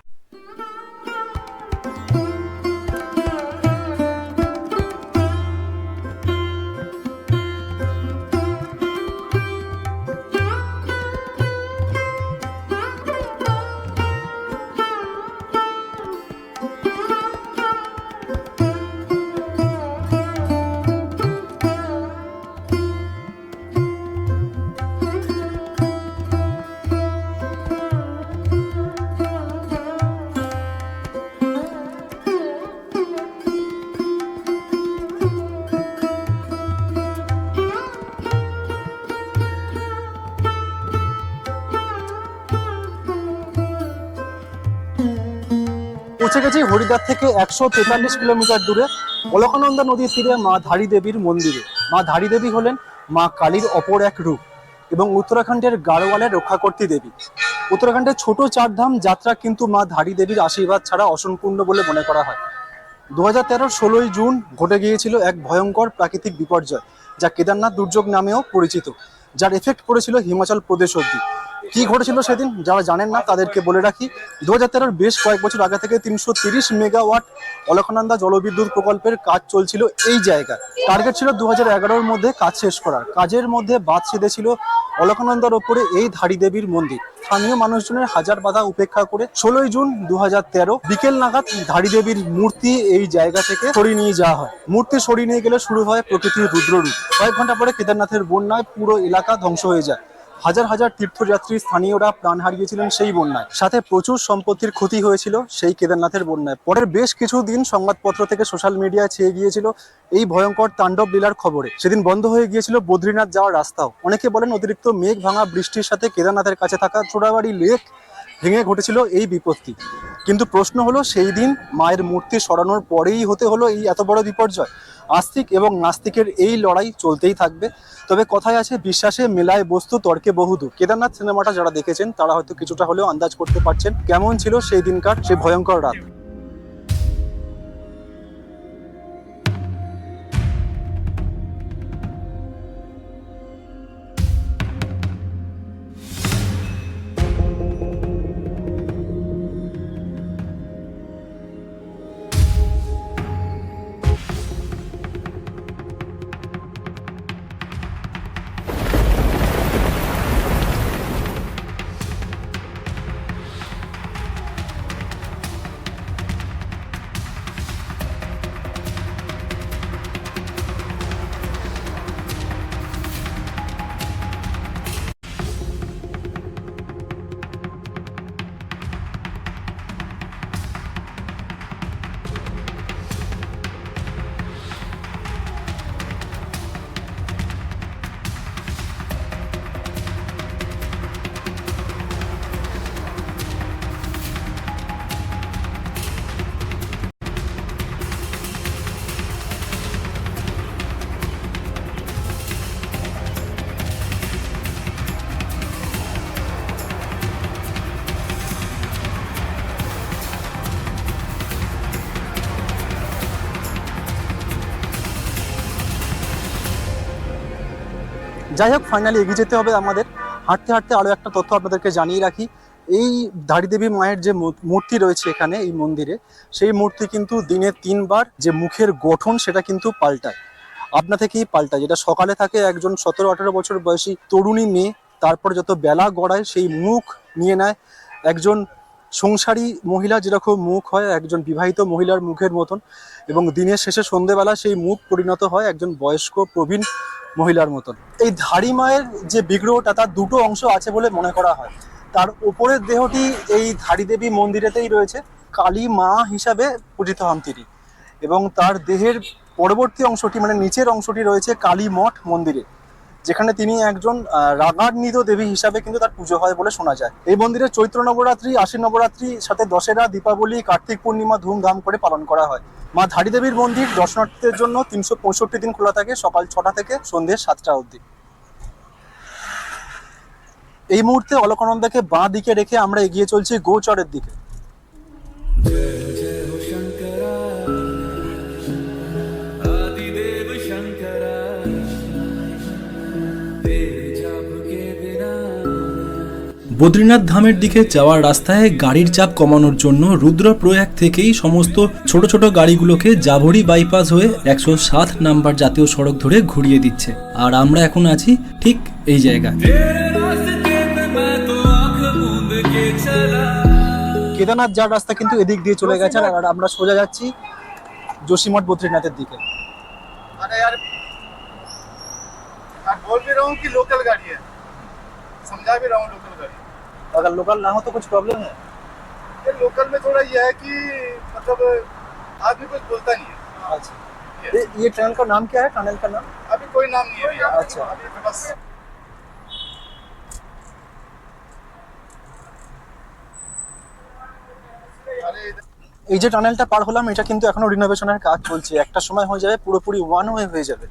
পৌঁছে গেছি হরিদ্বার থেকে 143 কিলোমিটার দূরে অলকানন্দা নদীর তীরে মা ধারী দেবীর মন্দিরে। মা ধারী দেবী হলেন মা কালীর অপর এক রূপ এবং উত্তরাখণ্ডের গাড়োয়ালের রক্ষাকর্ত্রী দেবী। উত্তরাখণ্ডের ছোট চারধাম যাত্রা কিন্তু মা ধারী দেবীর আশীর্বাদ ছাড়া অসম্পূর্ণ বলে মনে করা হয়। 2013 16ই জুন ঘটে গিয়েছিল এক ভয়ঙ্কর প্রাকৃতিক বিপর্যয়, যা কেদারনাথ দুর্যোগ নামেও পরিচিত, যার এফেক্ট পড়েছিল হিমাচল প্রদেশ অবধি। কি ঘটেছিল সেদিন যারা জানেন না তাদেরকে বলে রাখি, 2013 বেশ কয়েক বছর আগে থেকে 330 মেগাওয়াট অলকানন্দা জলবিদ্যুৎ প্রকল্পের কাজ চলছিল এই জায়গায়। টার্গেট ছিল 2011-র মধ্যে কাজ শেষ করার। কাজের মধ্যে বাদ সেধেছিল অলকানন্দার ওপরে এই ধারী দেবীর মন্দির। স্থানীয় মানুষজনের হাজার বাধা উপেক্ষা করে 16ই জুন 2013 বিকেল নাগাদ ধারী দেবীর মূর্তি এই জায়গা থেকে সরিয়ে নিয়ে যাওয়া হয়। মূর্তি সরিয়ে নিয়ে গেলে শুরু হয় প্রকৃতির রুদ্ররূপ। কয়েক ঘন্টা পরে কেদারনাথের বন্যায় পুরো এলাকা ধ্বংস হয়ে যায়। হাজার হাজার তীর্থযাত্রী স্থানীয়রা প্রাণ হারিয়েছিলেন সেই বন্যায়, সাথে প্রচুর সম্পত্তির ক্ষতি হয়েছিল সেই কেদারনাথের বন্যায়। পরের বেশ কিছুদিন সংবাদপত্র থেকে সোশ্যাল মিডিয়ায় ছেয়ে গিয়েছিল এই ভয়ঙ্কর তাণ্ডব লীলার খবরে। সেদিন বন্ধ হয়ে গিয়েছিল বদ্রীনাথ যাওয়ার রাস্তাও। অনেকে বলেন অতিরিক্ত মেঘ ভাঙা বৃষ্টির সাথে কেদারনাথের কাছে থাকা চোরাবাড়ি লেক ভেঙে ঘটেছিল এই বিপত্তি। কিন্তু প্রশ্ন হলো, সেই দিন মায়ের মূর্তি সরানোর পরেই হতে হলো এই এত বড় বিপর্যয়। আস্তিক এবং নাস্তিকের এই লড়াই চলতেই থাকবে। তবে কথায় আছে, বিশ্বাসে মেলায় বস্তু, তর্কে বহুদূর। কেদারনাথ সিনেমাটা যারা দেখেছেন তারা হয়তো কিছুটা হলেও আন্দাজ করতে পারছেন কেমন ছিল সেই দিনকার সেই ভয়ঙ্কর রাত। যাই হোক, ফাইনালি এগিয়ে যেতে হবে আমাদের। হাঁটতে হাঁটতে আরও একটা তথ্য আপনাদেরকে জানিয়ে রাখি, এই ধারী দেবী মায়ের যে মূর্তি রয়েছে এখানে এই মন্দিরে, সেই মূর্তি কিন্তু দিনে 3 বার যে মুখের গঠন সেটা কিন্তু পাল্টায়, আপনা থেকেই পাল্টায়। যেটা সকালে থাকে একজন 17-18 বছর বয়সী তরুণী মেয়ে, তারপর যত বেলা গড়ায় সেই মুখ নিয়ে নেয় একজন সংসারী মহিলা যেরকম মুখ হয় একজন বিবাহিত মহিলার মুখের মতন, এবং দিনের শেষে সন্ধেবেলা সেই মুখ পরিণত হয় একজন বয়স্ক প্রবীণ মহিলার মতন। এই ধারী মায়ের যে বিগ্রহটা তার দুটো অংশ আছে বলে মনে করা হয়। তার উপরের দেহটি এই ধারী দেবী মন্দিরেতেই রয়েছে, কালী মা হিসাবে পূজিত হন তিনি, এবং তার দেহের পরবর্তী অংশটি মানে নিচের অংশটি রয়েছে কালী মঠ মন্দিরে, যেখানে তিনি একজন রাগান্বিত দেবী হিসাবে কিন্তু তার পুজো হয় বলে শোনা যায়। এই মন্দিরে চৈত্র নবরাত্রি, আশ্বিন নবরাত্রি, সাথে দশেরা, দীপাবলি, কার্তিক পূর্ণিমা ধুমধাম করে পালন করা হয়। মা ধারী দেবীর মন্দির দর্শনার্থীদের জন্য 365 দিন খোলা থাকে, সকাল 6টা থেকে সন্ধ্যে 7টা অবধি। এই মুহূর্তে অলকানন্দাকে বাঁ দিকে রেখে আমরা এগিয়ে চলছি গোচরের দিকে। বদ্রীনাথ ধামের দিকে যাওয়ার রাস্তায় গাড়ির চাপ কমানোর জন্য রুদ্রপ্রয়াগ থেকেই সমস্ত ছোট ছোট গাড়িগুলোকে জাভরি বাইপাস হয়ে 107 নাম্বার জাতীয় সড়ক ধরে ঘুরিয়ে দিচ্ছে। আর আমরা এখন আছি ঠিক এই জায়গায়। কেদারনাথ যাওয়ার রাস্তা কিন্তু এদিক দিয়ে চলে গেছে, আর আমরা সোজা যাচ্ছি যোশীমঠ বদ্রীনাথের দিকে। अरे यार मैं बोल भी रहा हूँ कि लोकल गाड़ी है, समझा भी रहा हूँ लोकल गाड़ी। अगर लोकल ना हो तो कुछ प्रॉब्लम है? ये लोकल में थोड़ा ये है कि मतलब आदमी कुछ बोलता नहीं है। अच्छा, ये टनल का नाम क्या है? टनल का नाम अभी कोई नाम नहीं है भैया। अच्छा। अभी तो बस अरे এই যে টানেলটা পার হলাম এটা কিন্তু এখনো রিনোভেশনের কাজ চলছে, একটা সময় হয়ে যাবে পুরোপুরি ওয়ান ওয়ে হয়ে যাবে।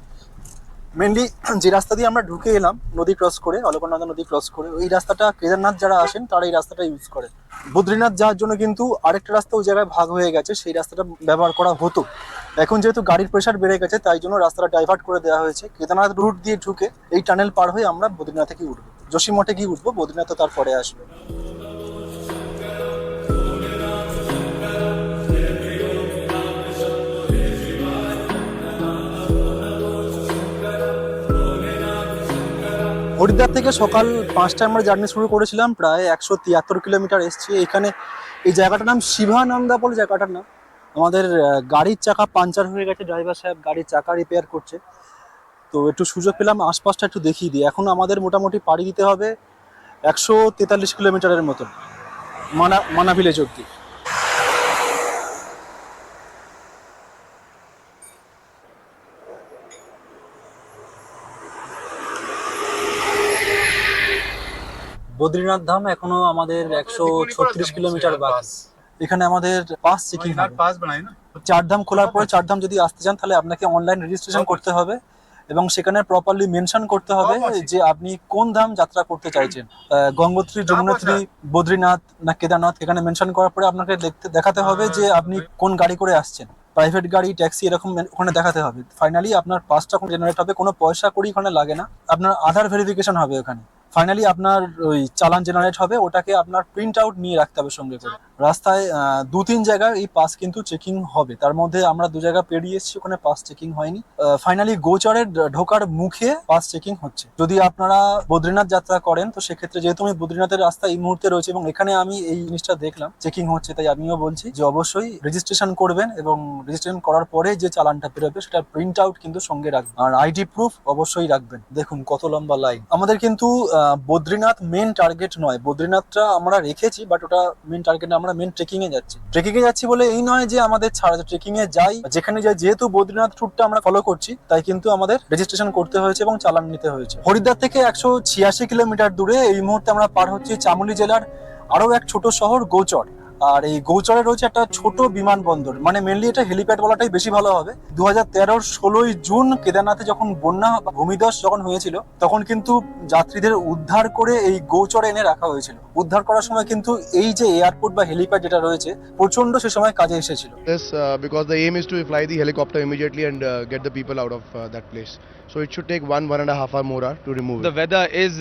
মেনলি যে রাস্তা দিয়ে আমরা ঢুকে এলাম নদী ক্রস করে, অলকানন্দা নদী ক্রস করে, ওই রাস্তাটা কেদারনাথ যারা আসেন তারা এই রাস্তাটা ইউজ করে। বদ্রীনাথ যাওয়ার জন্য কিন্তু আরেকটা রাস্তা ওই জায়গায় ভাগ হয়ে গেছে, সেই রাস্তাটা ব্যবহার করা হতো। এখন যেহেতু গাড়ির প্রেশার বেড়ে গেছে তাই জন্য রাস্তাটা ডাইভার্ট করে দেওয়া হয়েছে। কেদারনাথ রুট দিয়ে ঢুকে এই টানেল পার হয়ে আমরা বদ্রীনাথে গিয়ে উঠবো, যোশীমঠে গিয়ে উঠবো, বদ্রীনাথ তো তারপরে আসবে। হরিদ্বার থেকে সকাল 5টায় আমরা জার্নি শুরু করেছিলাম, প্রায় 173 কিলোমিটার এসছি। এখানে এই জায়গাটার নাম শিভানন্দা বলে জায়গাটার নাম। আমাদের গাড়ির চাকা পাঞ্চার হয়ে গেছে, ড্রাইভার সাহেব গাড়ির চাকা রিপেয়ার করছে, তো একটু সুযোগ পেলাম আশপাশটা একটু দেখিয়ে দিই। এখন আমাদের মোটামুটি পাড়ি দিতে হবে 143 কিলোমিটারের মতন মানা ভিলেজ অব্দি। বদ্রীনাথ ধাম এখনো আমাদের 136 কিলোমিটার বাকি। এখানে আমাদের পাস চেকিং হবে। पास बनाए ना। চারধাম খোলার পরে চারধাম যদি আসতে চান তাহলে আপনাকে অনলাইন রেজিস্ট্রেশন করতে হবে এবং সেখানে প্রপারলি মেনশন করতে হবে যে আপনি কোন ধাম যাত্রা করতে চাইছেন, গঙ্গোত্রী, যমুনোত্রী, বদ্রীনাথ না কেদারনাথ। এখানে মেনশন করার পরে আপনাকে দেখাতে হবে যে আপনি কোন গাড়ি করে আসছেন, প্রাইভেট গাড়ি, ট্যাক্সি, এরকম ওখানে দেখাতে হবে। ফাইনালি আপনার পাসটা জেনারেট হবে, কোনো পয়সা করি ওখানে লাগে না। আপনার আধার ভেরিফিকেশন হবে ওখানে। ফাইনালি আপনার ওই চালান জেনারেট হবে, ওটাকে আপনার প্রিন্ট আউট নিয়ে রাখতে হবে সঙ্গে করে। রাস্তায় 2-3 জায়গায় এই পাস কিন্তু চেকিং হবে, তার মধ্যে আমরা 2 জায়গা পেরিয়ে এসেছি, ওখানে পাস চেকিং হয়নি। ফাইনালি গোচরের ঢোকার মুখে পাস চেকিং হচ্ছে। যদি আপনারা বদ্রীনাথ যাত্রা করেন তো সেক্ষেত্রে যেহেতু আমি বদ্রীনাথের রাস্তা এই মুহূর্তে রয়েছে এবং এখানে আমি এই জিনিসটা দেখলাম চেকিং হচ্ছে, তাই আমিও বলছি যে অবশ্যই রেজিস্ট্রেশন করবেন এবং রেজিস্ট্রেশন করার পরে যে চালানটা বেরোবে সেটা প্রিন্ট আউট কিন্তু সঙ্গে রাখবেন, আর আইডি প্রুফ অবশ্যই রাখবেন। দেখুন কত লম্বা লাইন। আমাদের কিন্তু বদ্রীনাথ মেন টার্গেট নয়, বদ্রীনাথটা আমরা রেখেছি বাট ওটা মেন টার্গেট, আমরা মেন ট্রেকিং এ যাচ্ছি। ট্রেকিং এ যাচ্ছি বলে এই নয় যে আমাদের ছাড়া, ট্রেকিং এ যাই যেখানে যাই, যেহেতু বদ্রীনাথ রুটটা আমরা ফলো করছি তাই কিন্তু আমাদের রেজিস্ট্রেশন করতে হয়েছে এবং চালান নিতে হয়েছে। হরিদ্বার থেকে 186 কিলোমিটার দূরে এই মুহূর্তে আমরা পার হচ্ছি চামোলি জেলার আরো এক ছোট শহর গোচর। আর এই গৌচরে রয়েছে একটা ছোট বিমানবন্দর, মানে মেনলি এটা হেলিপ্যাড বলাটাই বেশি ভালো হবে। 2013 16ই জুন কেদারনাথে যখন বন্যা বা ভূমিধস যখন হয়েছিল, তখন কিন্তু যাত্রীদের উদ্ধার করে এই গৌচরে এনে রাখা হয়েছিল। উদ্ধার করার সময় কিন্তু এই যে এয়ারপোর্ট বা হেলিপ্যাড যেটা রয়েছে প্রচন্ড সে সময় কাজে এসেছিল। This because the aim is to fly the helicopter immediately and get the people out of that place. So it should take 1.5 hour more hour to remove The weather is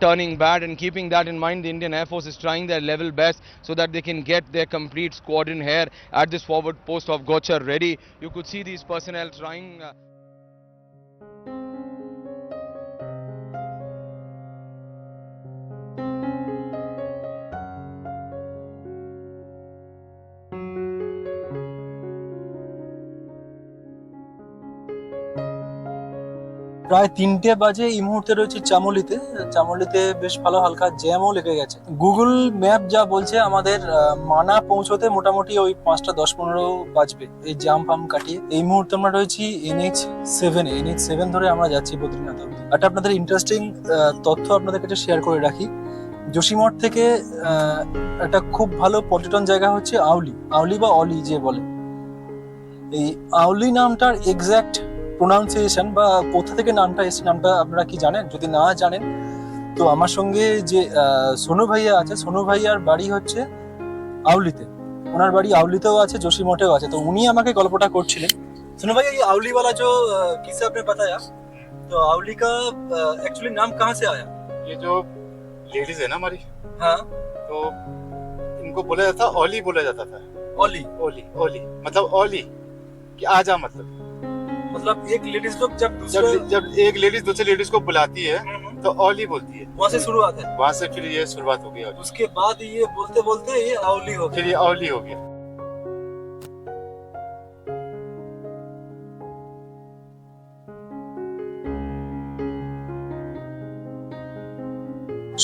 turning bad, and keeping that in mind, the Indian Air Force is trying their level best so that they can get their complete squadron here at this forward post of Gochar ready. You could see these personnel trying. প্রায় 3টে বাজে এই মুহূর্তে রয়েছে চামোলিতে। চামোলিতে বেশ ভালো হালকা জ্যামও লেগে গেছে। গুগল ম্যাপ যা বলছে আমাদের মানা পৌঁছতে মোটামুটি ওই 5টা 10-15 বাজবে এই জ্যাম ফাম কাটিয়ে। এই মুহূর্তে আমরা রয়েছি NH7 ধরে আমরা যাচ্ছি বদ্রীনাথ অবধি। একটা আপনাদের ইন্টারেস্টিং তথ্য আপনাদের কাছে শেয়ার করে রাখি। যোশীমঠ থেকে একটা খুব ভালো পর্যটন জায়গা হচ্ছে আউলি বা অলি যে বলে। এই আউলি নামটার এক্স্যাক্ট প্রোনাউন্সিয়েশন বা কোথা থেকে নামটা এসেছে, নামটা আপনারা কি জানেন? যদি না জানেন তো আমার সঙ্গে যে সোনু ভাইয়া আছে, সোনু ভাইয়ার বাড়ি হচ্ছে আউলিতে। ওনার বাড়ি আউলিতেও আছে, যোশীমঠেও আছে। তো উনি আমাকে গল্পটা করছিলেন। सोनू भाई ये आउली वाला जो किस्सा आपने बताया, तो आउली का एक्चुअली नाम कहाँ से आया? ये जो लेडीज है ना हमारी, हाँ, तो इनको बोला जाता ओली बोला जाता था। ओली ओली मतलब ओली कि आजा, मतलब एक लेडीज लोग जब जब एक लेडीज दूसरे लेडीज को बुलाती है तो ओली बोलती है। वहाँ से शुरुआत है, वहाँ से फिर ये शुरुआत हो गई, उसके बाद ये बोलते बोलते ये आउली हो फिर गया। ये ओली हो गया।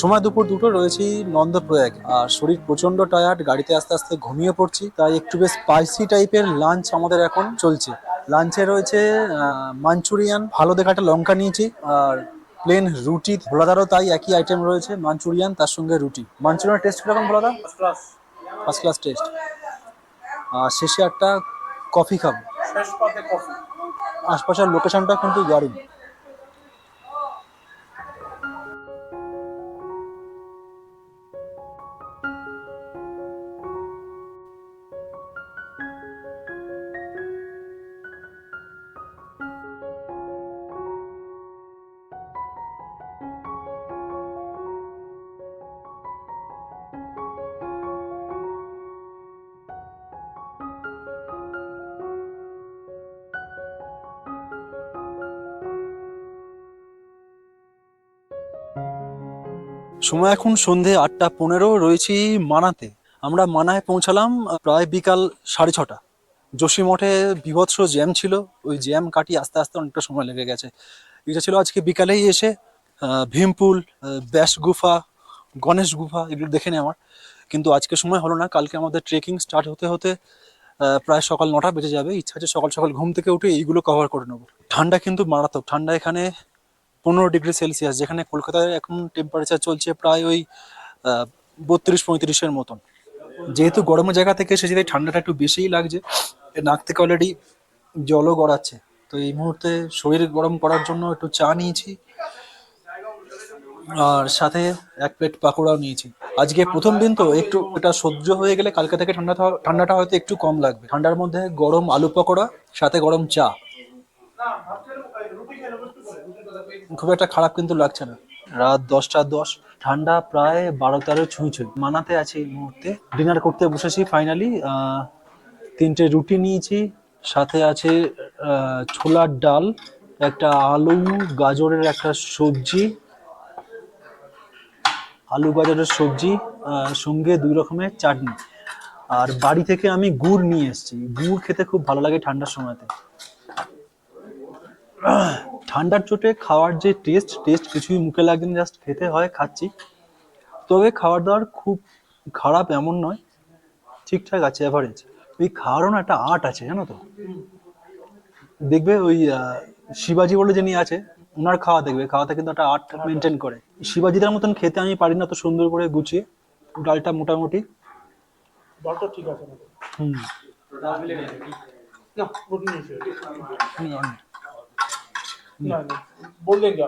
সময় দুপুর 2টো রয়েছি নন্দপ্রয়াগ, আর শরীর প্রচন্ড টায়ার্ড, গাড়িতে আস্তে আস্তে ঘুমিয়ে পড়ছি। তাই একটু বেশ স্পাইসি টাইপের লাঞ্চ আমাদের এখন চলছে। লাঞ্চে রয়েছে মাঞ্চুরিয়ান, ভালো দেখা একটা লঙ্কা নিয়েছি, আর প্লেন রুটি। ভোলাদারও তাই একই আইটেম রয়েছে, মাঞ্চুরিয়ান তার সঙ্গে রুটি। মাঞ্চুরিয়ান টেস্ট কিরকম ভোলাদা? First class taste. আর শেষে একটা কফি খাবো। আশপাশের লোকেশনটা কিন্তু দারুণ। সময় এখন সন্ধে 8:15, রয়েছি মানাতে। আমরা মানায় পৌঁছালাম প্রায় বিকাল 6:30। যোশীমঠে বিভৎস জ্যাম ছিল, ওই জ্যাম কাটিয়ে আস্তে আস্তে অনেকটা সময় লেগে গেছে। এটা ছিল আজকে বিকালেই এসে ভীমপুল, ব্যাস গুফা, গণেশ গুফা এগুলো দেখে নেওয়ার, কিন্তু আজকে সময় হলো না। কালকে আমাদের ট্রেকিং স্টার্ট হতে হতে প্রায় সকাল 9টা বেজে যাবে। ইচ্ছা আছে সকাল সকাল ঘুম থেকে উঠে এইগুলো কভার করে নেবো। ঠান্ডা কিন্তু মারাত্মক ঠান্ডা, এখানে 15 ডিগ্রি সেলসিয়াস, যেখানে কলকাতায় এখন টেম্পারেচার চলছে প্রায় ওই 32-35-এর মতন। যেহেতু গরমের জায়গা থেকে এসেছে তাই ঠান্ডাটা একটু বেশিই লাগছে, নাক থেকে অলরেডি জলও গড়াচ্ছে। তো এই মুহূর্তে শরীর গরম করার জন্য একটু চা নিয়েছি, আর সাথে 1 প্লেট পাকোড়াও নিয়েছি। আজকে প্রথম দিন তো একটু এটা সহ্য হয়ে গেলে কালকে থেকে ঠান্ডাটা হয়তো একটু কম লাগবে। ঠান্ডার মধ্যে গরম আলু পকোড়া, সাথে গরম চা, খুব একটা খারাপ কিন্তু লাগছে না। রাত 10টা 10, ঠান্ডা প্রায় 12-13 ছুঁই। মানাতে আছি এই মুহূর্তে, ডিনার করতে বসেছি ফাইনালি। 3টে রুটি নিয়েছি, সাথে আছে ছোলার ডাল, একটা আলু গাজরের একটা সবজি, আলু গাজরের সবজি, সঙ্গে 2 রকমের চাটনি। আর বাড়ি থেকে আমি গুড় নিয়ে এসেছি, গুড় খেতে খুব ভালো লাগে ঠান্ডার সময়তে। ঠান্ডার চোটে খাওয়ার যে টেস্ট কিছুই মুখে লাগছে না, জাস্ট খেতে হয়, খাচ্ছি। তবে খাবার দাবার খুব খারাপ এমন নয়, ঠিকঠাক আছে, অ্যাভারেজ। ওই খাওয়ারও না একটা আর্ট আছে, জানো তো। দেখবে ওই শিবাজি বলে যিনি আছে, ওনার খাওয়াতে কিন্তু একটা আর্ট মেনটেন করে। শিবাজিদের মতন খেতে আমি পারি না তো সুন্দর করে গুছিয়ে। ডালটা মোটামুটি জলটা ঠিক আছে না হুম না প্রোটিন এসে না না বললেন কি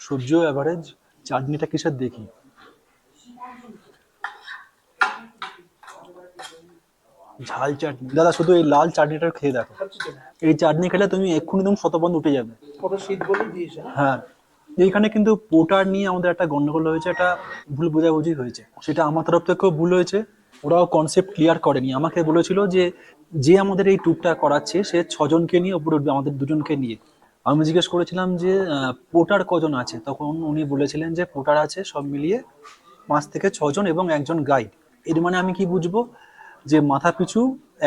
সূর্য অ্যাভারেজ, চাটনিটা কিসের দেখি। ঝাল চাটনি দাদা, শুধু এই লাল চাটনিটা খেয়ে দেখো। এই চাটনি খেলে তুমি এক্ষুনি তুমি শতবন্ধ উঠে যাবে। কত শীত বলে দিয়েছে হ্যাঁ, এইখানে কিন্তু পোটার নিয়ে আমাদের একটা গন্ডগোল হয়েছে, একটা ভুল বোঝাবুঝি হয়েছে। সেটা আমার তরফ থেকেও ভুল হয়েছে, ওরাও কনসেপ্ট ক্লিয়ার করেনি। আমাকে বলেছিল যে আমাদের এই ট্যুরটা করাচ্ছে সে 6 জনকে নিয়ে উপরে উঠবে, আমাদের 2 জনকে নিয়ে। আমি জিজ্ঞেস করেছিলাম যে পোটার কজন আছে, তখন উনি বলেছিলেন যে পোটার আছে সব মিলিয়ে 5 থেকে 6 জন এবং একজন গাইড। এর মানে আমি কি বুঝবো, যে মাথা পিছু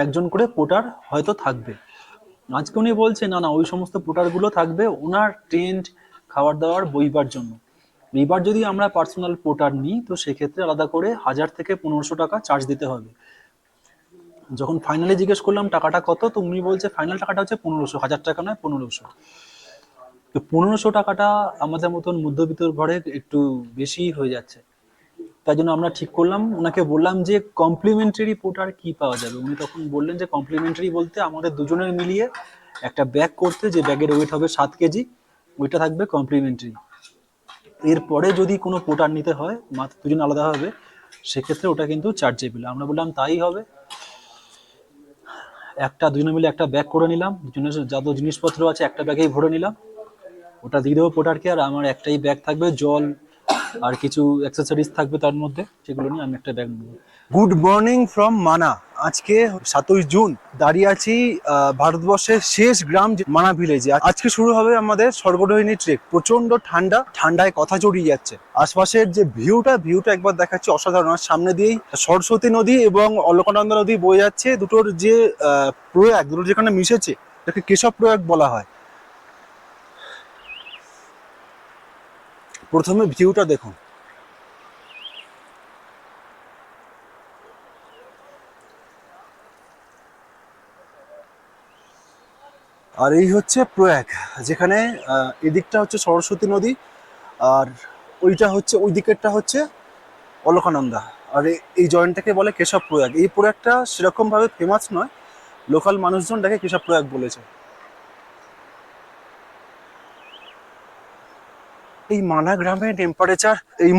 একজন করে পোটার হয়তো থাকবে। আজকে উনি বলছে না না, ওই সমস্ত পোটারগুলো থাকবে ওনার টেন্ট, খাবার দাবার, বইবার জন্য। এইবার যদি আমরা পার্সোনাল পোটার নিই তো সেক্ষেত্রে আলাদা করে 1000 থেকে 1500 টাকা চার্জ দিতে হবে। যখন ফাইনালি জিজ্ঞেস করলাম টাকাটা কত, তো উনি বলছে ফাইনাল টাকাটা হচ্ছে 1500, 1000 টাকা নয় 1500। তো 1500 টাকাটা আমাদের মতন মধ্যবিত্ত ঘরে একটু বেশি হয়ে যাচ্ছে। তাই জন্য আমরা ঠিক করলাম, ওনাকে বললাম যে কমপ্লিমেন্টারি পোটার কি পাওয়া যাবে। উনি তখন বললেন যে কমপ্লিমেন্টারি বলতে আমাদের 2 জনের মিলিয়ে একটা ব্যাগ করতে, যে ব্যাগের ওয়েট হবে 7 কেজি, ওইটা থাকবে কমপ্লিমেন্টারি। এরপরে যদি কোনো পোটার নিতে হয় মাত্র 2 জন আলাদা হবে, সেক্ষেত্রে ওটা কিন্তু চার্জেবল। আমরা বললাম তাই হবে। 2 জনে মিলে একটা ব্যাগ করে নিলাম, দুজনের যত জিনিসপত্র আছে একটা ব্যাগেই ভরে নিলাম, ওটা দিয়ে দেবো পোটারকে। আর আমার একটাই ব্যাগ থাকবে, জল আর কিছু অ্যাক্সেসরিজ থাকবে তার মধ্যে, সেগুলো নিয়ে আমি একটা ব্যাগ নেব। গুড মর্নিং ফ্রম মানা। আজকে 27 জুন, দাঁড়িয়ে আছি ভারতবর্ষের শেষ গ্রাম মানা ভিলেজে। আজকে শুরু হবে আমাদের স্বর্গডোহিনী ট্রেক। প্রচন্ড ঠান্ডা, ঠান্ডায় কথা জড়িয়ে যাচ্ছে। আশপাশের যে ভিউটা একবার দেখাচ্ছি, অসাধারণ। আর সামনে দিয়েই সরস্বতী নদী এবং অলকানন্দা নদী বয়ে যাচ্ছে। দুটোর যে প্রয়াগ, দুটো যেখানে মিশেছে, তাকে কেশব প্রয়াগ বলা হয়। প্রথমে ভিউটা দেখুন, আর এই হচ্ছে প্রয়াগ, যেখানে এদিকটা হচ্ছে সরস্বতী নদী আর ওইটা হচ্ছে, ওই দিকেরটা হচ্ছে অলকানন্দা। আর এই জয়েন্টটাকে বলে কেশব প্রয়াগ। এই প্রয়াগটা সেরকম ভাবে ফেমাস নয়, লোকাল মানুষজন তাকে কেশব প্রয়াগ বলেছে। এই মানা গ্রামের টেম্পারেচার এই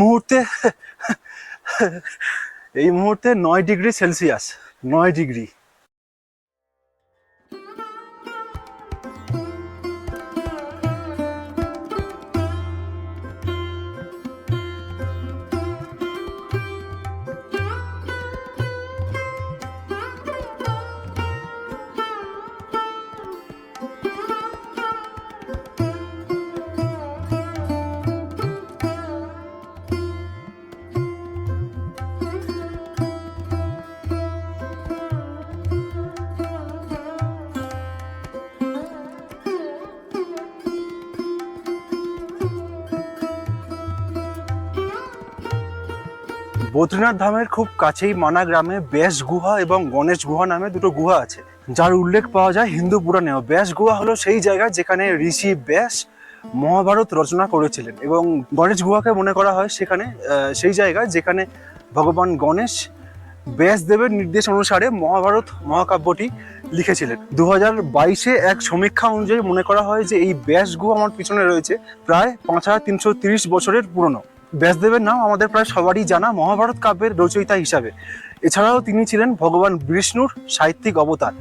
মুহূর্তে 9 ডিগ্রি সেলসিয়াস, 9 ডিগ্রি। বদ্রীনাথ ধামের খুব কাছেই মানা গ্রামে ব্যাস গুহা এবং গণেশ গুহা নামে 2টো গুহা আছে, যার উল্লেখ পাওয়া যায় হিন্দু পুরাণেও। ব্যাস গুহা হলো সেই জায়গা যেখানে ঋষি ব্যাস মহাভারত রচনা করেছিলেন, এবং গণেশ গুহাকে মনে করা হয় সেখানে সেই জায়গা যেখানে ভগবান গণেশ ব্যাসদেবের নির্দেশ অনুসারে মহাভারত মহাকাব্যটি লিখেছিলেন। 2022-এ এক সমীক্ষা অনুযায়ী মনে করা হয় যে এই ব্যাস গুহা আমার পিছনে রয়েছে প্রায় 5330 বছরের পুরনো। ব্যাসদেবের নাম আমাদের প্রায় সবারই জানা মহাভারত কাব্যের রচয়িতা হিসাবে। এছাড়াও তিনি ছিলেন ভগবান বিষ্ণুর সাহিত্যিক অবতার।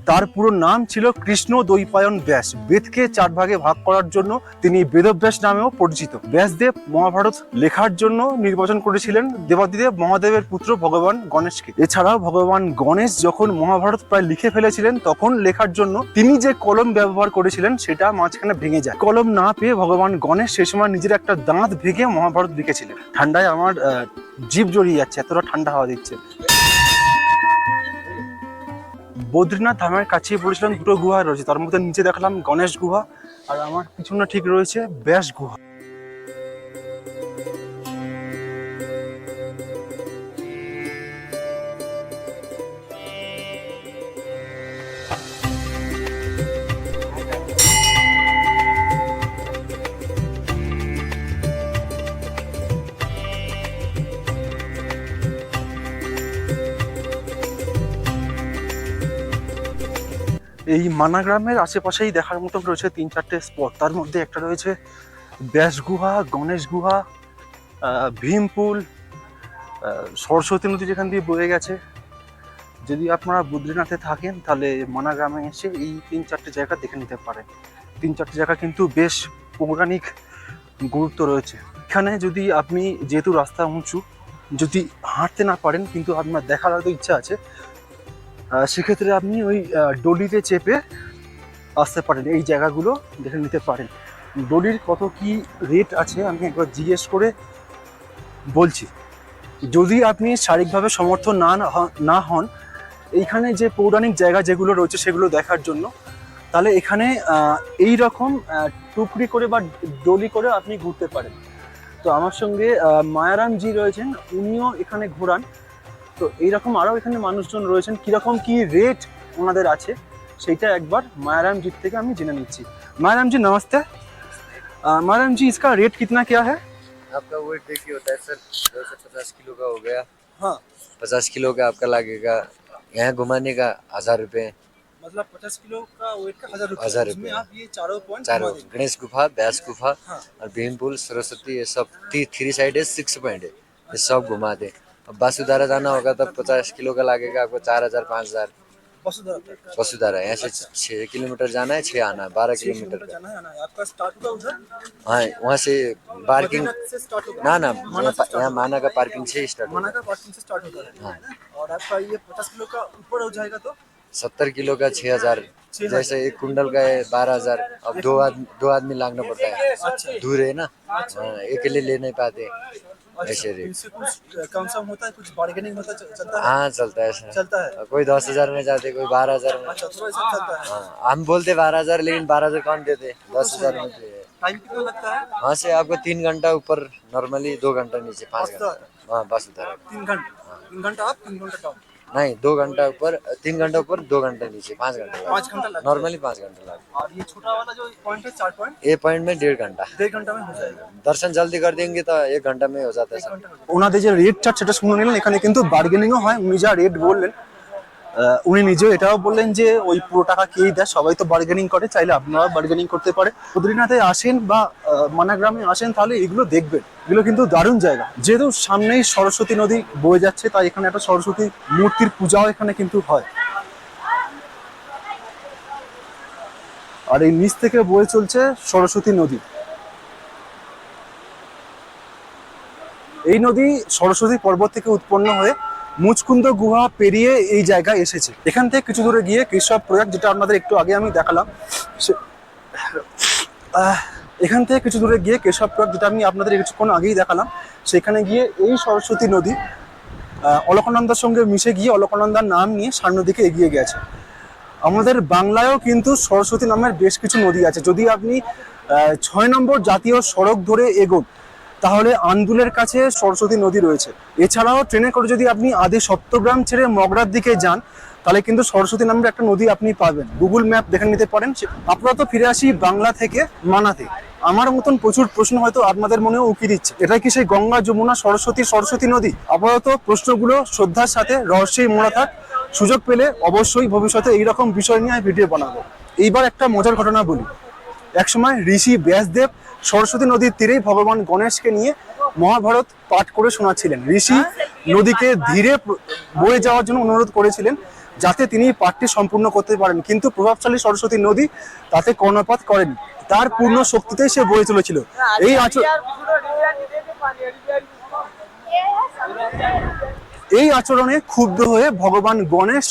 তার পুরো নাম ছিল কৃষ্ণ দ্বৈপায়ন ব্যাস। বেদকে 4 ভাগে ভাগ করার জন্য তিনি বেদব্যাস নামেও পরিচিত। ব্যাসদেব মহাভারত লেখার জন্য নির্বাচন করেছিলেন দেবাদিদেব মহাদেবের পুত্র ভগবান গণেশকে। এছাড়াও ভগবান গণেশ যখন মহাভারত প্রায় লিখে ফেলেছিলেন, তখন লেখার জন্য তিনি যে কলম ব্যবহার করেছিলেন সেটা মাঝখানে ভেঙে যায়। কলম না পেয়ে ভগবান গণেশ সে সময় নিজের একটা দাঁত ভেঙে মহাভারত লিখেছিলেন। ঠান্ডায় আমার জিভ জড়িয়ে যাচ্ছে, এতটা ঠান্ডা হাওয়া দিচ্ছে। বদ্রীনাথ ধামের কাছেই বলেছিলাম 2টো গুহা রয়েছে, তার মধ্যে নিচে দেখলাম গণেশ গুহা, আর আমার পিছনে ঠিক রয়েছে ব্যাস গুহা। এই মানাগ্রামের আশেপাশেই দেখার মতো রয়েছে 3-4টে স্পট। তার মধ্যে একটা রয়েছে ব্যাস গুহা, গণেশ গুহা, ভীমপুল, সরস্বতী নদী যেখান দিয়ে বয়ে গেছে। যদি আপনারা বদ্রীনাথে থাকেন তাহলে মানাগ্রামে এসে এই 3-4টে জায়গা দেখে নিতে পারেন। 3-4টে জায়গা কিন্তু বেশ পৌরাণিক গুরুত্ব রয়েছে এখানে। যদি আপনি, যেহেতু রাস্তা উঁচু, যদি হাঁটতে না পারেন কিন্তু আপনার দেখার হয়তো ইচ্ছা আছে, সেক্ষেত্রে আপনি ওই ডলিতে চেপে আসতে পারেন, এই জায়গাগুলো দেখে নিতে পারেন। ডলির কত কি রেট আছে আমি একবার জিজ্ঞেস করে বলছি। যদি আপনি শারীরিকভাবে সমর্থ না হন এইখানে যে পৌরাণিক জায়গা যেগুলো রয়েছে সেগুলো দেখার জন্য, তাহলে এখানে এই রকম টুকরি করে বা ডলি করে আপনি ঘুরতে পারেন। তো আমার সঙ্গে মায়ারামজি রয়েছেন, উনিও এখানে ঘোরান। তো এইরকম আরও এখানে মানুষজন রয়েছেন, কীরকম কি রেট ওনাদের আছে সেইটা একবার मायाराम থেকে আমি জেনে নিচ্ছি। मायाराम जी नमस्ते। मायाराम जी इसका रेट कितना क्या है? आपका वेट देखिए होता है सर, 250 किलो का हो गया। हाँ, 50 किलो का आपका लगेगा यहाँ घुमाने का 1000 रुपये। मतलब 50 किलो का वेट का 1000 रुपये। 1000 इसमें रुपये। आप ये चारों पॉइंट चारों गणेश गुफा, व्यास गुफा हाँ। और भीमपुल, सरस्वती, ये सब 3 साइड है, 6 पॉइंट है, ये सब घुमा दे। अब बासुधारा जाना होगा तब 50 किलो का लगेगा आपको 4000 5000। वसुधारा यहाँ से 6 किलोमीटर जाना है, 6 आना है, 12 किलोमीटर का। जाना है ना, आपका स्टार्ट होगा उधर हाँ, वहाँ से पार्किंग से स्टार्ट होगा ना माना से यहाँ माना का पार्किंग से स्टार्ट माना होगा। का पार्किंग से स्टार्ट होता है। हाँ। और आपका ये 50 किलो का ऊपर हो जाएगा तो 70 किलो का 6000। 6000। जैसे एक कुंडल का है 12000। अब दो आदमी लागना पड़ता है, दूर है ना, हाँ, अकेले ले नहीं पाते, ऐसे रेट। इनसे कुछ कम सम होता है, कुछ बार्गेनिंग होता चलता है? हाँ चलता है सर, चलता है। कोई 10,000 में जाते, कोई 12,000 में। अच्छा, तो ऐसा चलता है। हाँ, हम बोलते 12,000 लेकिन 12,000 कौन देते, 10,000 में दे। टाइम कितना लगता है? वहाँ से आपको 3 घंटा ऊपर, नॉर्मली 2 घंटा नीचे, 5 घंटा। हाँ बस उधर 3 घंटे 3 घंटा आप 3 घंटा डाउन। नहीं, 2 घंटा ऊपर, 3 घंटा ऊपर, 2 घंटा नीचे, 5 घंटा 5 घंटा लगता है। नॉर्मली 5 घंटा लगता और ये छोटा वाला जो पॉइंट है 4 पॉइंट है। ये पॉइंट में 1.5 घंटा, 1.5 घंटा में हो जाएगा। दर्शन जल्दी कर देंगे तो 1 घंटा में हो जाता है सर। ওনাদের যে রেট চার্ট সেটা শুনে নিলেন। এখানে কিন্তু বার্গেনিংও হয়। উনি যা রেট বললেন, উনি নিজেও এটাও বললেন যে ওই পুরো টাকা কেই দেয়, সবাই তো বার্গেনিং করে, চাইলে আপনারা বার্গেনিং করতে পারে। বদ্রীনাথে আসেন বা মানাগ্রামে আসেন তাহলে এগুলো দেখবেন, এগুলো কিন্তু দারুণ জায়গা। যেহেতু সামনেই সরস্বতী নদী বয়ে যাচ্ছে তাই এখানে একটা সরস্বতী মূর্তির পূজাও এখানে কিন্তু হয়। আর এই নিচ থেকে বয়ে চলছে সরস্বতী নদী। এই নদী সরস্বতী পর্বত থেকে উৎপন্ন হয়ে মুচকুন্দ গুহা পেরিয়ে এই জায়গায় এসেছে। এখান থেকে কিছু দূরে গিয়ে কেশব প্রয়াগ, যেটা আপনাদের একটু আগে আমি দেখালাম, এখান থেকে কিছু দূরে গিয়ে কেশব প্রয়াগ, যেটা আমি আপনাদের কিছুক্ষণ আগেই দেখালাম, সেখানে গিয়ে এই সরস্বতী নদী অলকানন্দার সঙ্গে মিশে গিয়ে অলকানন্দার নাম নিয়ে সামনের দিকে এগিয়ে গেছে। আমাদের বাংলায়ও কিন্তু সরস্বতী নামের বেশ কিছু নদী আছে। যদি আপনি 6 নম্বর জাতীয় সড়ক ধরে এগোন তাহলে আন্দুলের কাছে সরস্বতী নদী রয়েছে। এছাড়াও ট্রেনে করে যদি আপনি আদি সপ্তগ্রাম ছেড়ে মগরার দিকে যান তাহলে কিন্তু সরস্বতী নামের একটা নদী আপনি পাবেন। গুগল ম্যাপ দেখে নিতে পারেন। আপাতত ফিরে আসি বাংলা থেকে মানাতে। আমার মতন প্রচুর প্রশ্ন হয়তো আপনাদের মনেও উকি দিচ্ছে, এটাই কি সেই গঙ্গা, যমুনা, সরস্বতী নদী? আপাতত প্রশ্নগুলো শ্রদ্ধার সাথে রহস্যেই মোড়া থাক। সুযোগ পেলে অবশ্যই ভবিষ্যতে এইরকম বিষয় নিয়ে ভিডিও বানাবো। এইবার একটা মজার ঘটনা বলি। একসময় ঋষি ব্যাসদেব সরস্বতী নদীর তীরেই ভগবান গণেশকে নিয়ে মহাভারত পাঠ করে শোনাচ্ছিলেন। ঋষি নদীকে ধীরে বয়ে যাওয়ার জন্য অনুরোধ করেছিলেন যাতে তিনি পাঠটি সম্পূর্ণ করতে পারেন, কিন্তু প্রভাবশালী সরস্বতী নদী তাতে কর্ণপাত করেনি। তার পূর্ণ শক্তিতেই সে বয়ে চলেছিল। এই আচরণে ক্ষুব্ধ হয়ে ভগবান গণেশ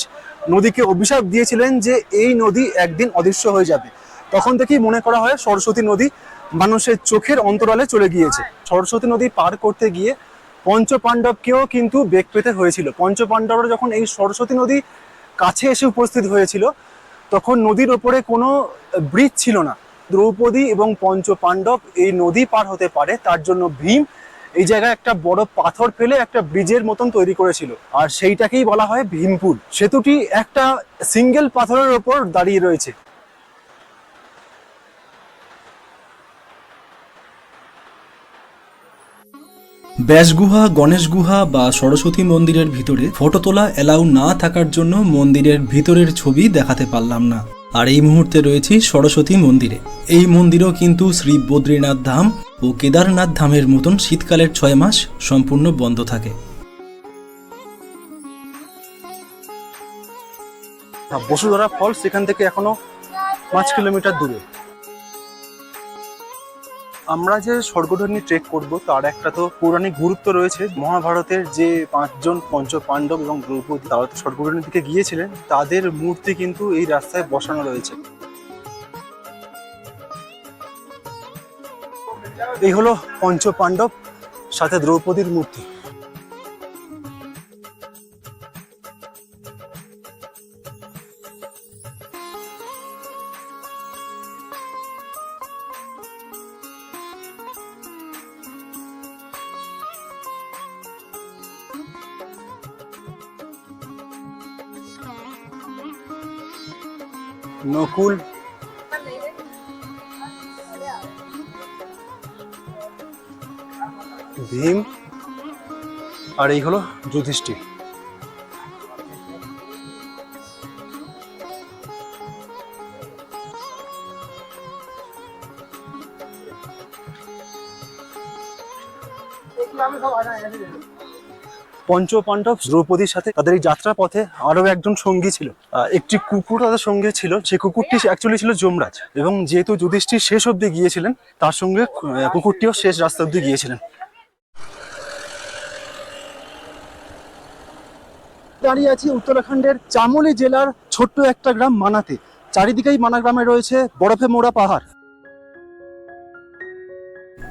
নদীকে অভিশাপ দিয়েছিলেন যে এই নদী একদিন অদৃশ্য হয়ে যাবে। তখন থেকেই মনে করা হয় সরস্বতী নদী মানুষের চোখের অন্তরালে চলে গিয়েছে। সরস্বতী নদী পার করতে গিয়ে পঞ্চপাণ্ডবকেও কিন্তু বেগ পেতে হয়েছিল। পঞ্চপাণ্ডবরা যখন এই সরস্বতী নদী কাছে এসে উপস্থিত হয়েছিল তখন নদীর ওপরে কোনো ব্রিজ ছিল না। দ্রৌপদী এবং পঞ্চপাণ্ডব এই নদী পার হতে পারে তার জন্য ভীম এই জায়গায় একটা বড় পাথর ফেলে একটা ব্রিজের মতন তৈরি করেছিল, আর সেইটাকেই বলা হয় ভীমপুল। সেতুটি একটা সিঙ্গেল পাথরের ওপর দাঁড়িয়ে রয়েছে। ব্যাস গুহা, গণেশ গুহা বা সরস্বতী মন্দিরের ভিতরে ফটো তোলা এলাউ না থাকার জন্য মন্দিরের ভিতরের ছবি দেখাতে পারলাম না। আর এই মুহূর্তে রয়েছি সরস্বতী মন্দিরে। এই মন্দিরও কিন্তু শ্রী বদ্রীনাথ ধাম ও কেদারনাথ ধামের মতন শীতকালের 6 মাস সম্পূর্ণ বন্ধ থাকে। বসুধরা ফলস সেখান থেকে এখনো 5 কিলোমিটার দূরে। আমরা যে স্বর্গধর্মী ট্রেক করব তার একটা তো পৌরাণিক গুরুত্ব রয়েছে। মহাভারতের যে 5 জন পঞ্চ পাণ্ডব এবং দ্রৌপদী তারা তো স্বর্গধর্মীর দিকে গিয়েছিলেন, তাদের মূর্তি কিন্তু এই রাস্তায় বসানো রয়েছে। এই হলো পঞ্চ পাণ্ডব সাথে দ্রৌপদীর মূর্তি। নকুল, ভীম আর এই হলো যুধিষ্ঠির। পঞ্চ পাণ্ডব দ্রৌপদীর সাথে তাদের এই যাত্রা পথে আরো একজন সঙ্গী ছিল, একটি কুকুর তাদের সঙ্গে ছিল। সেই কুকুরটি অ্যাকচুয়ালি ছিল যমরাজ, এবং যেহেতু যুধিষ্ঠির শেষ অবধি গিয়েছিলেন তার সঙ্গে কুকুরটিও শেষ রাস্তা অবধি গিয়েছিলেন। দাঁড়িয়ে আছি উত্তরাখণ্ডের চামোলি জেলার ছোট্ট একটা গ্রাম মানাতে। চারিদিকেই মানা গ্রামে রয়েছে বরফে মোড়া পাহাড়।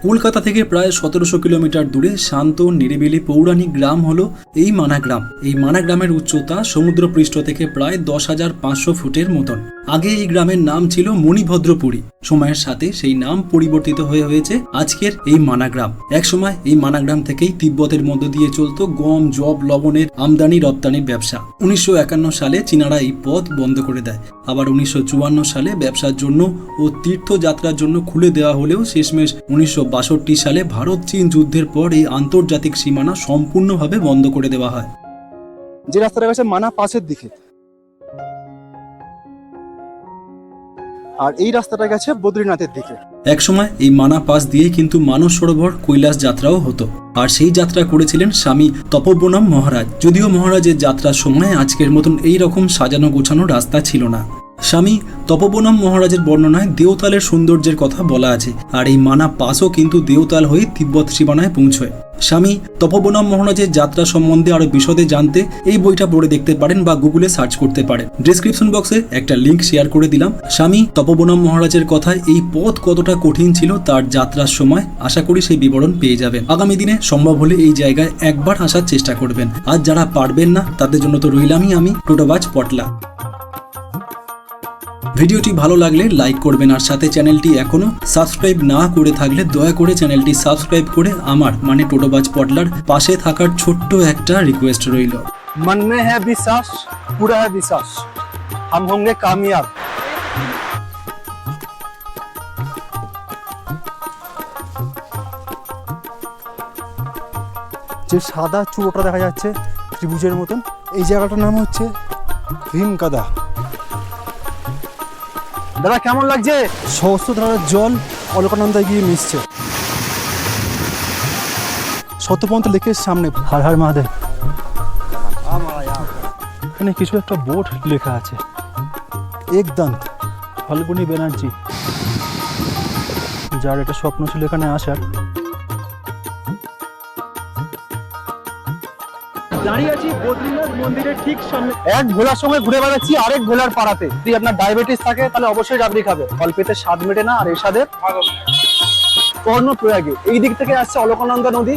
কলকাতা থেকে প্রায় 1700 কিলোমিটার দূরে শান্ত নিরিবিলি পৌরাণিক গ্রাম হলো এই মানা গ্রাম। এই মানা গ্রামের উচ্চতা সমুদ্রপৃষ্ঠ থেকে প্রায় 10,500 ফুটের মতন। আগে এই গ্রামের নাম ছিল মণিভদ্রপুরী। সময়ের সাথে সেই নাম পরিবর্তিত হয়ে হয়েছে আজকের এই মানা গ্রাম। একসময় এই মানা গ্রাম থেকেই তিব্বতের মধ্য দিয়ে চলতো গম, জব, লবণের আমদানি রপ্তানির ব্যবসা। 1951 সালে চীনারা এই পথ বন্ধ করে দেয়। আবার 1954 সালে ব্যবসার জন্য ও তীর্থযাত্রার জন্য খুলে দেওয়া হলেও শেষমেশ 1962 সালে ভারত চীন যুদ্ধের পর এই আন্তর্জাতিক সীমানা সম্পূর্ণভাবে বন্ধ করে দেওয়া হয়। যে রাস্তাটা গেছে মানা পাসের দিকে, আর এই রাস্তাটা গেছে বদ্রীনাথের দিকে। একসময় এই মানা পাস দিয়ে কিন্তু মানস সরোবর কৈলাস যাত্রাও হতো, আর সেই যাত্রা করেছিলেন স্বামী তপোবনম মহারাজ। যদিও মহারাজের যাত্রার সময় আজকের মতন এই রকম সাজানো গোছানো রাস্তা ছিল না। স্বামী তপোবনম মহারাজের বর্ণনায় দেওতালের সৌন্দর্যের কথা বলা আছে, আর এই মানা পাসও কিন্তু দেওতাল হয়ে তিব্বত সীমানায় পৌঁছয়। স্বামী তপোবনম মহারাজের যাত্রা সম্বন্ধে আরো বিশদে জানতে এই বইটা পড়ে দেখতে পারেন বা গুগলে সার্চ করতে পারেন। ডেসক্রিপশন বক্সে একটা লিংক শেয়ার করে দিলাম। স্বামী তপোবনম মহারাজের কথায় এই পথ কতটা কঠিন ছিল তার যাত্রার সময় আশা করি সেই বিবরণ পেয়ে যাবেন। আগামী দিনে সম্ভব হলে এই জায়গায় একবার আসার চেষ্টা করবেন। আর যারা পারবেন না তাদের জন্য তো রইলামই আমি, টোটোবাজ পটলা। ভিডিওটি ভালো লাগলে লাইক করবেন, আর সাথে চ্যানেলটি এখনো সাবস্ক্রাইব না করে থাকলে দয়া করে চ্যানেলটি সাবস্ক্রাইব করে আমার মানে টোটোবাজ পটলার পাশে থাকার ছোট্ট একটা রিকোয়েস্ট রইল। मन में है विश्वास, पूरा है विश्वास, हम होंगे कामयाब। যে সাদা চূড়োটা দেখা যাচ্ছে ত্রিভুজের মতন, এই জায়গাটার নাম হচ্ছে ভীমকাদা। দাদা কেমন লাগছে? সহস্রধারার জল অলকানন্দায় গিয়ে মিশছে। সত্যপন্থ লেকের সামনে। হর হর মহাদেব। এখানে কিছু একটা বোর্ড লেখা আছে, একদন্ত ফাল্গুনী ব্যানার্জি, যার একটা স্বপ্ন ছিল এখানে আসার। দাঁড়িয়ে আছি বদ্রীনাথ মন্দিরের ঠিক সামনে। এক ভোলার সঙ্গে ঘুরে বেড়াচ্ছি আরেক ভোলার পাড়াতে। যদি আপনার ডায়াবেটিস থাকে তাহলে অবশ্যই রাবড়ি খাবে, অল্পেতে স্বাদ মেটে না। আর এর স্বাদের কর্ণপ্রয়াগে এই দিক থেকে আসছে অলকানন্দা নদী।